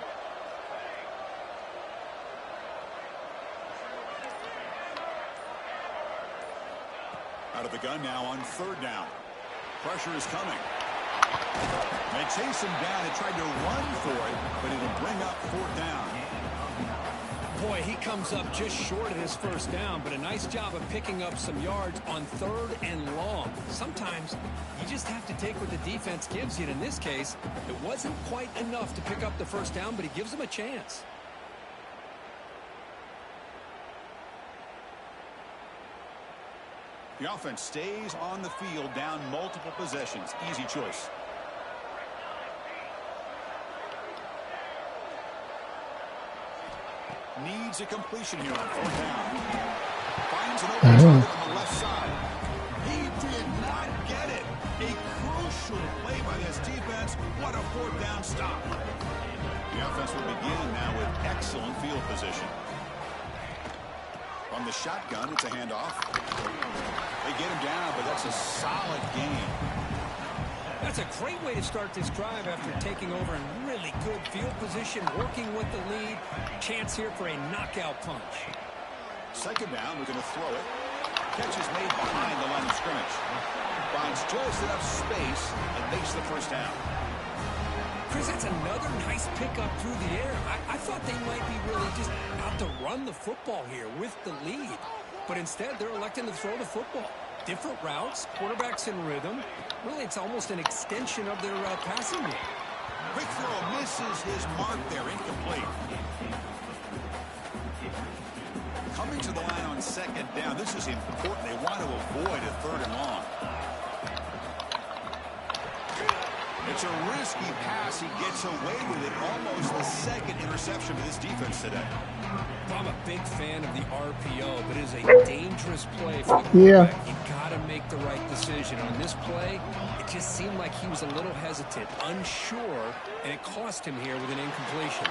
Out of the gun now on 3rd down. Pressure is coming. They chase him down and tried to run for it, but it'll bring up 4th down. Boy, he comes up just short of his 1st down, but a nice job of picking up some yards on 3rd and long. Sometimes you just have to take what the defense gives you. And in this case, it wasn't quite enough to pick up the 1st down, but he gives them a chance. The offense stays on the field, down multiple possessions. Easy choice. Needs a completion here on 4th down. Finds an open target on the left side. He did not get it. A crucial play by this defense. What a 4th down stop. The offense will begin now with excellent field position. From the shotgun, it's a handoff. They get him down, but that's a solid gain. That's a great way to start this drive after taking over in really good field position, working with the lead. Chance here for a knockout punch. 2nd down, we're going to throw it. Catch is made behind the line of scrimmage. Finds just enough space and makes the 1st down. Chris, that's another nice pickup through the air. I thought they might be really just out to run the football here with the lead. But instead, they're electing to throw the football. Different routes, quarterbacks in rhythm. Really, it's almost an extension of their passing game. Quick throw misses his mark there, incomplete. Coming to the line on 2nd down. This is important. They want to avoid a 3rd and long. It's a risky pass. He gets away with it. Almost the 2nd interception for this defense today. I'm a big fan of the RPO, but it is a dangerous play for the quarterback. You've got to make the right decision. On this play, it just seemed like he was a little hesitant, unsure, and it cost him here with an incompletion.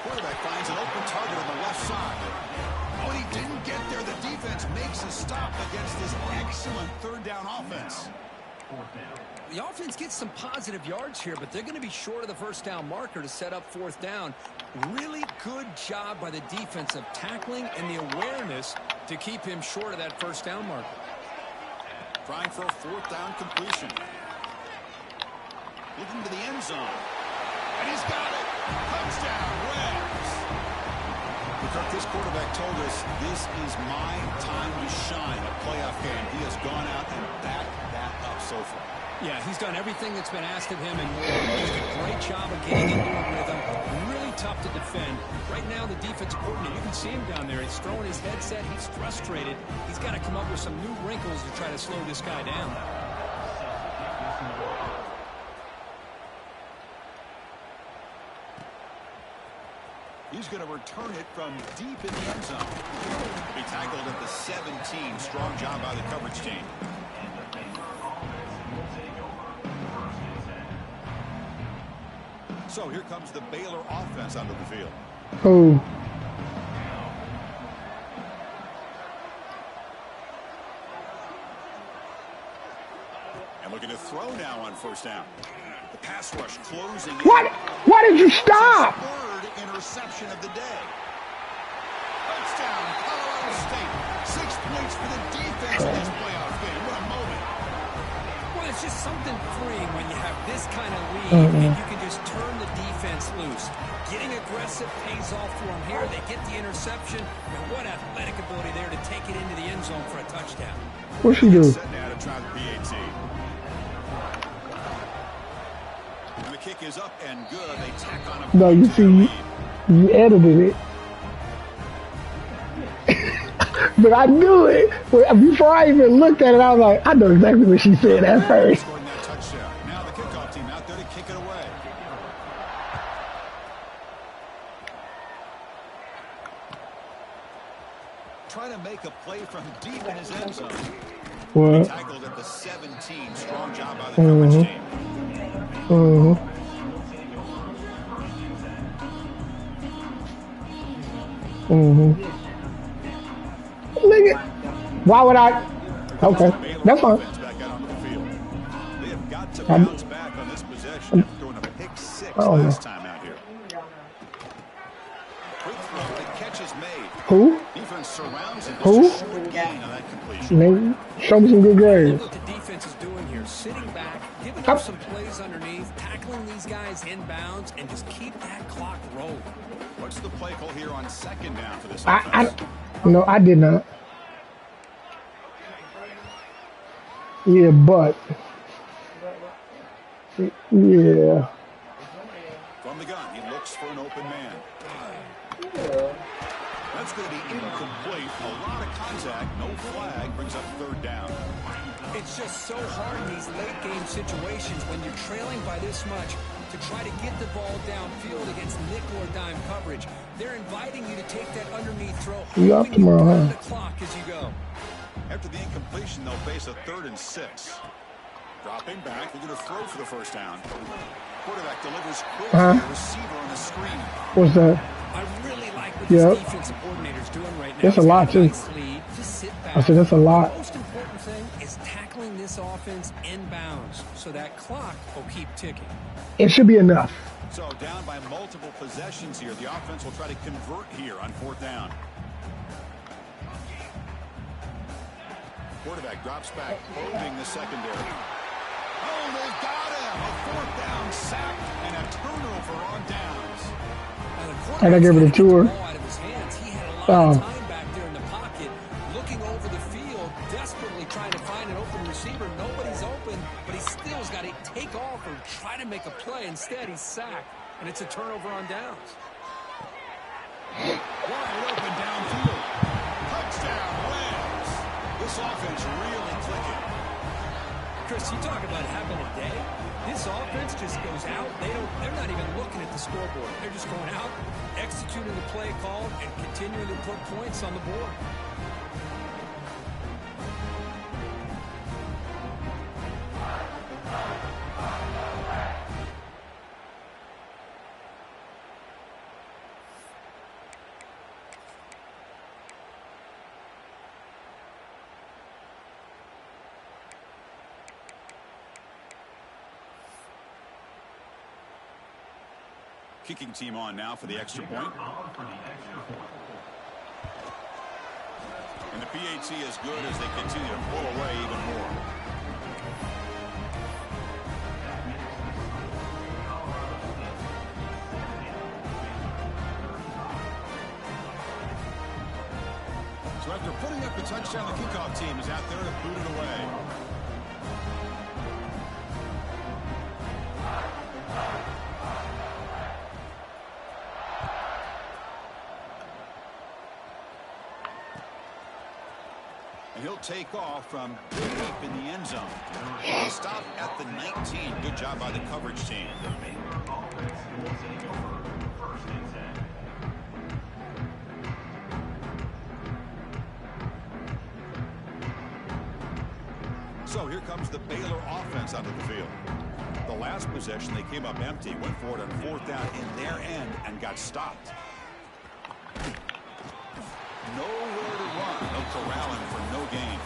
Quarterback finds an open target on the left side. Oh, he didn't get there. The defense makes a stop against this excellent 3rd down offense. The offense gets some positive yards here, but they're going to be short of the 1st down marker to set up 4th down. Really good job by the defense of tackling and the awareness to keep him short of that 1st down marker. Trying for a 4th down completion. Looking to the end zone. And he's got it. Touchdown, Rams. Because this quarterback told us this is my time to shine, a playoff game. He has gone out and backed that up so far. Yeah, he's done everything that's been asked of him and more. Just a great job of getting into a rhythm. Really tough to defend. Right now, the defensive coordinator, you can see him down there. He's throwing his headset. He's frustrated. He's got to come up with some new wrinkles to try to slow this guy down. He's going to return it from deep in the end zone. He tackled at the 17. Strong job by the coverage team. So here comes the Baylor offense onto the field. Oh. And looking to throw now on 1st down. The pass rush closing in. What? Why did you stop? 3rd interception of the day. Touchdown, Colorado State. 6 points for the defense in this playoff game. What a moment. Well, it's just something freeing when you have this kind of lead and you can just turn the defense loose. Getting aggressive pays off for them here. They get the interception. And what athletic ability there to take it into the end zone for a touchdown. What's she do? Set now to try the PAT. And the kick is up and good. They tack on a No, you see, you edited it. But I knew it. Before I even looked at it, I was like, I know exactly what she said at first. Scoring that touchdown. Now the kickoff team out there to kick it away. Trying to make a play from deep in his end zone. What? Tackled at the 17. Strong job by the coverage team. Nigga, why would I? Okay, that's fine. They have got to bounce back on this possession after throwing a pick 6 last time out here. Quick throw to catch is made. Who? Defense surrounds him. Who? Just a short gain on that completion. Nigga, show me some good grades. Look what the defense is doing here. Sitting back, giving up some plays underneath, tackling these guys inbounds, and just keep that clock rolling. What's the play call here on second down for this offense? No, I did not. Yeah, but yeah. From the gun, he looks for an open man. That's going to be incomplete. A lot of contact, no flag, brings up third down. It's just so hard in these late game situations when you're trailing by this much to try to get the ball downfield against nickel or dime coverage. They're inviting you to take that underneath throw. You up tomorrow, huh? The clock as you go. After the incompletion, they'll face a 3rd and 6. Dropping back, they're going to throw for the first down. Quarterback delivers quickly. Receiver on the screen. What's that? I really like what this defensive coordinator's doing right now. That's a lot, too. Nice lead. Just sit back. I said that's a lot. The most important thing is tackling this offense inbounds so that clock will keep ticking. It should be enough. So down by multiple possessions here. The offense will try to convert here on 4th down. Quarterback drops back, probing the secondary. Oh, they've got him. A 4th down sack and a turnover on downs. I gotta give it a tour. He had a lot of time back there in the pocket, looking over the field, desperately trying to find an open receiver. Nobody's open, but he still's got to take off or try to make a play. Instead, he's sacked, and it's a turnover on downs. Wide open downfield. Touchdown, Rams. This offense really clicking. Chris, you talk about having a day. This offense just goes out. They're not even looking at the scoreboard. They're just going out, executing the play called, and continuing to put points on the board. Kicking team on now for the extra point. And the PAT is good as they continue to pull away even more. So after putting up the touchdown, the kickoff team is out there to boot it away. And he'll take off from deep in the end zone. They stop at the 19. Good job by the coverage team. So here comes the Baylor offense onto the field. The last possession, they came up empty, went for it on 4th down in their end and got stopped. Nowhere to run. No corralling for no gain.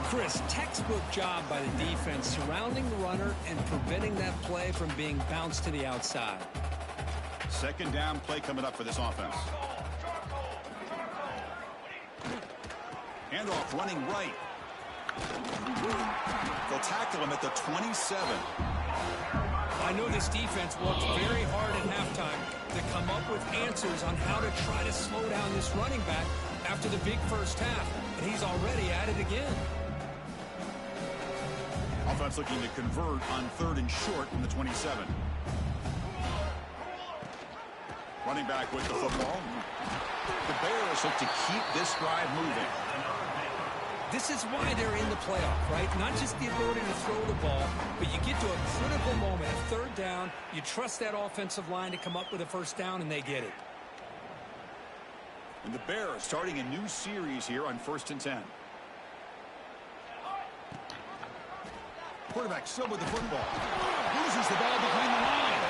Chris, textbook job by the defense surrounding the runner and preventing that play from being bounced to the outside. 2nd down play coming up for this offense. Handoff running right. They'll tackle him at the 27. I know this defense worked very hard at halftime to come up with answers on how to try to slow down this running back after the big first half, and he's already at it again. Offense looking to convert on 3rd and short from the 27. Running back with the football. The Bears look to keep this drive moving. This is why they're in the playoff, right? Not just the ability to throw the ball, but you get to a critical moment, a 3rd down, you trust that offensive line to come up with a 1st down, and they get it. And the Bears starting a new series here on 1st and 10. Quarterback still with the football. Loses the ball behind the line.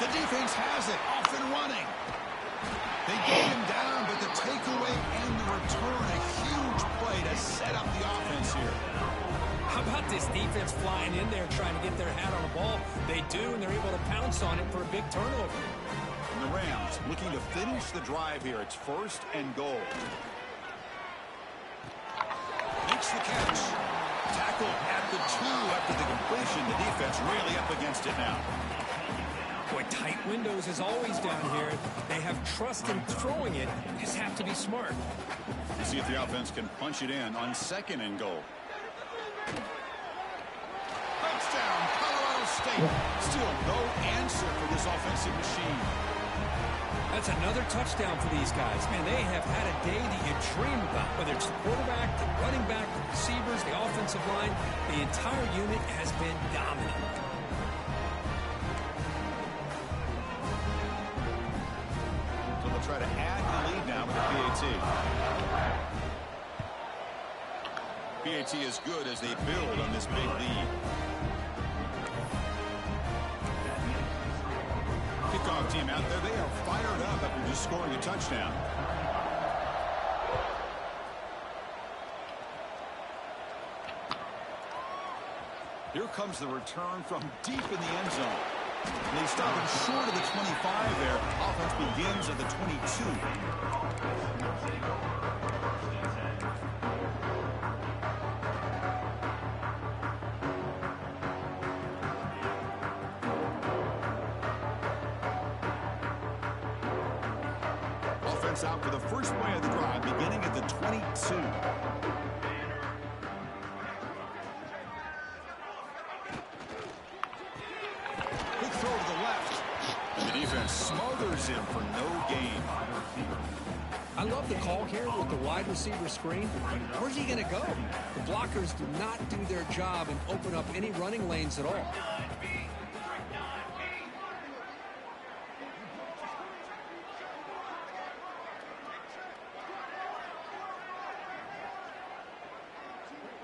The defense has it, off and running. They get him down, but the takeaway and the return, a huge play to set up the offense here. How about this defense flying in there trying to get their hat on the ball? They do, and they're able to pounce on it for a big turnover. And the Rams looking to finish the drive here. It's 1st and goal. Makes the catch. Tackle at the 2 after the completion. The defense really up against it now. Boy, tight windows as always down here. They have trust in throwing it. Just have to be smart. We'll see if the offense can punch it in on 2nd and goal. Touchdown, Colorado State. Still no answer for this offensive machine. That's another touchdown for these guys. Man, they have had a day that you dream about. Whether it's the quarterback, the running back, the receivers, the offensive line, the entire unit has been dominant. So they'll try to add the lead now with the PAT. PAT is good as they build on this big lead. Kickoff team out there, they are fired up after just scoring a touchdown. Here comes the return from deep in the end zone. And they stop him short of the 25 there. Offense begins at the 22. Offense out for the first play of the drive, beginning at the 22. Quick throw to the left. And the defense smothers him for no gain. I love the call here with the wide receiver screen. Where's he going to go? The blockers do not do their job and open up any running lanes at all.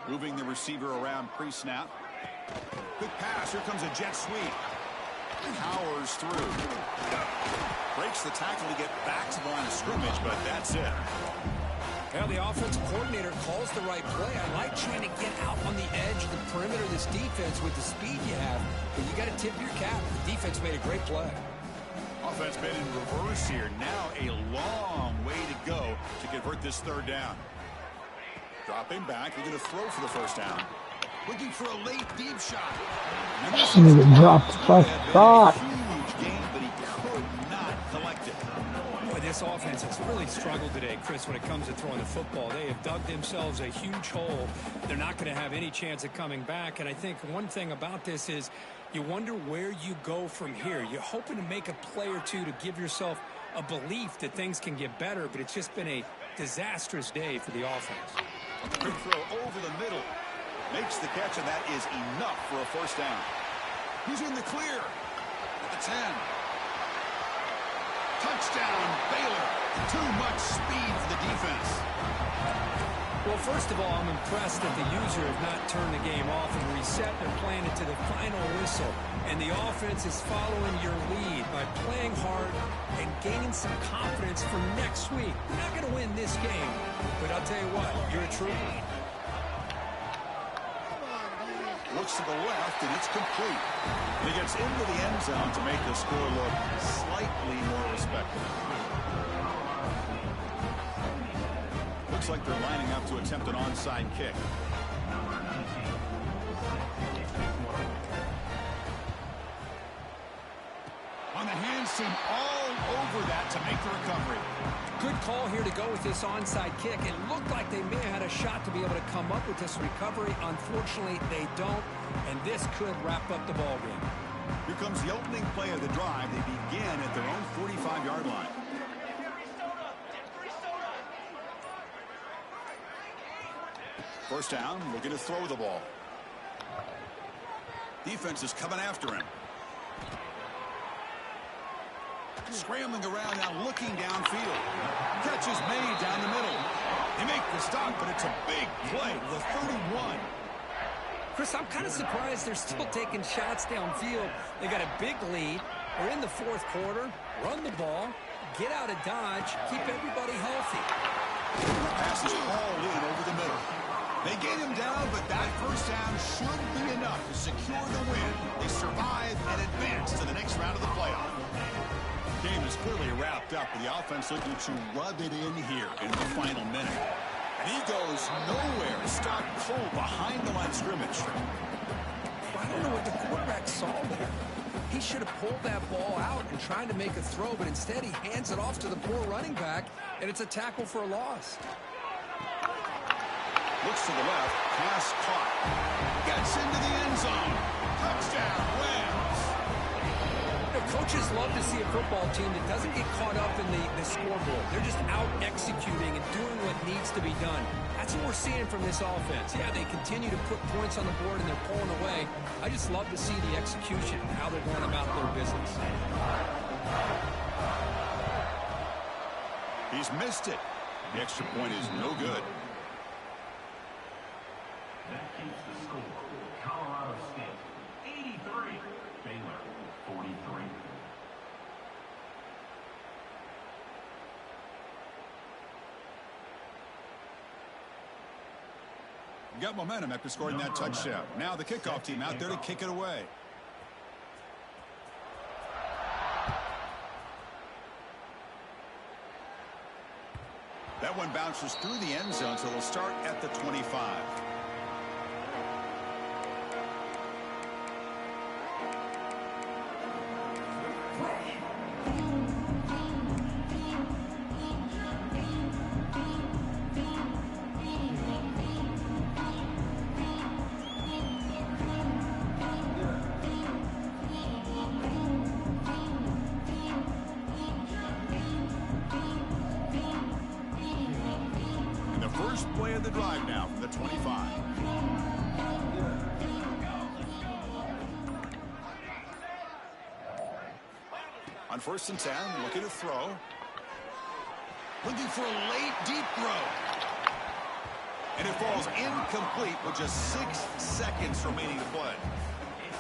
Moving the receiver around pre-snap. Quick pass. Here comes a jet sweep. Powers through. Breaks the tackle to get back to the line of scrimmage, but that's it. Well, the offensive coordinator calls the right play. I like trying to get out on the edge of the perimeter of this defense with the speed you have, but you got to tip your cap. The defense made a great play. Offense made in reverse here. Now a long way to go to convert this 3rd down. Dropping back, looking to throw for the 1st down. Looking for a late deep shot. Nigga dropped the fuck up. Huge game, but he could not collect it. Boy, this offense has really struggled today, Chris, when it comes to throwing the football. They have dug themselves a huge hole. They're not going to have any chance of coming back. And I think one thing about this is you wonder where you go from here. You're hoping to make a play or two to give yourself a belief that things can get better, but it's just been a disastrous day for the offense. Quick throw over the middle. Makes the catch, and that is enough for a 1st down. He's in the clear at the 10. Touchdown, Baylor. Too much speed for the defense. Well, first of all, I'm impressed that the user have not turned the game off and reset. They're playing it to the final whistle. And the offense is following your lead by playing hard and gaining some confidence for next week. You're not going to win this game, but I'll tell you what, you're a trooper. Looks to the left, and it's complete. And he gets into the end zone to make the score look slightly more respectable. Looks like they're lining up to attempt an onside kick. On the hands team all over that to make the recovery. Good call here to go with this onside kick. It looked like they may have had a shot to be able to come up with this recovery. Unfortunately, they don't, and this could wrap up the ball game. Here comes the opening play of the drive. They begin at their own 45-yard line. First down, looking to throw the ball. Defense is coming after him. Scrambling around now, looking downfield. Catch is made down the middle. They make the stop, but it's a big play to the 31. Chris, I'm kind of surprised they're still taking shots downfield. They got a big lead. We're in the 4th quarter. Run the ball. Get out of Dodge. Keep everybody healthy. The pass is hauled in over the middle. They get him down, but that first down should be enough to secure the win. They survive and advance to the next round of the playoff. Game is clearly wrapped up, with the offense looking to rub it in here in the final minute. And he goes nowhere. Stopped cold behind the line of scrimmage. I don't know what the quarterback saw there. He should have pulled that ball out and tried to make a throw, but instead he hands it off to the poor running back, and it's a tackle for a loss. Looks to the left. Pass caught. Gets into the end zone. Touchdown, Rams. Coaches love to see a football team that doesn't get caught up in the scoreboard. They're just out executing and doing what needs to be done. That's what we're seeing from this offense. Yeah, they continue to put points on the board and they're pulling away. I just love to see the execution and how they're going about their business. He's missed it. The extra point is no good. That keeps the score. Colorado State 83, Baylor 43. Got momentum after scoring that touchdown. Now the kickoff team out there to kick it away. That one bounces through the end zone, so it'll start at the 25. First play of the drive now from the 25. On 1st and 10, looking to throw. Looking for a late, deep throw. And it falls incomplete with just 6 seconds remaining to play.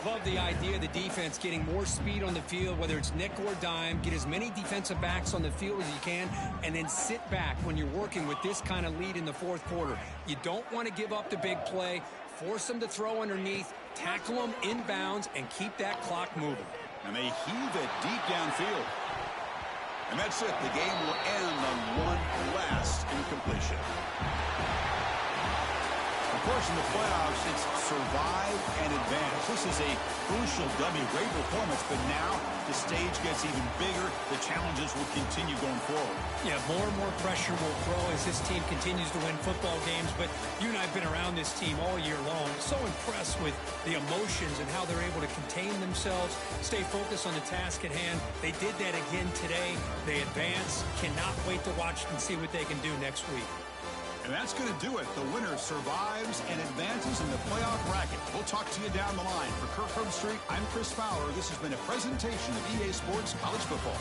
Love the idea of the defense getting more speed on the field, whether it's nickel or dime. Get as many defensive backs on the field as you can, and then sit back when you're working with this kind of lead in the 4th quarter. You don't want to give up the big play. Force them to throw underneath, tackle them inbounds, and keep that clock moving. And they heave it deep downfield. And that's it. The game will end on one last incompletion. Of course, in the playoffs, it's survive and advance. This is a crucial W. Great performance, but now the stage gets even bigger. The challenges will continue going forward. Yeah, more and more pressure will grow as this team continues to win football games. But you and I have been around this team all year long. So impressed with the emotions and how they're able to contain themselves, stay focused on the task at hand. They did that again today. They advance. Cannot wait to watch and see what they can do next week. And that's going to do it. The winner survives and advances in the playoff bracket. We'll talk to you down the line. For Kirk Herbstreit, I'm Chris Fowler. This has been a presentation of EA Sports College Football.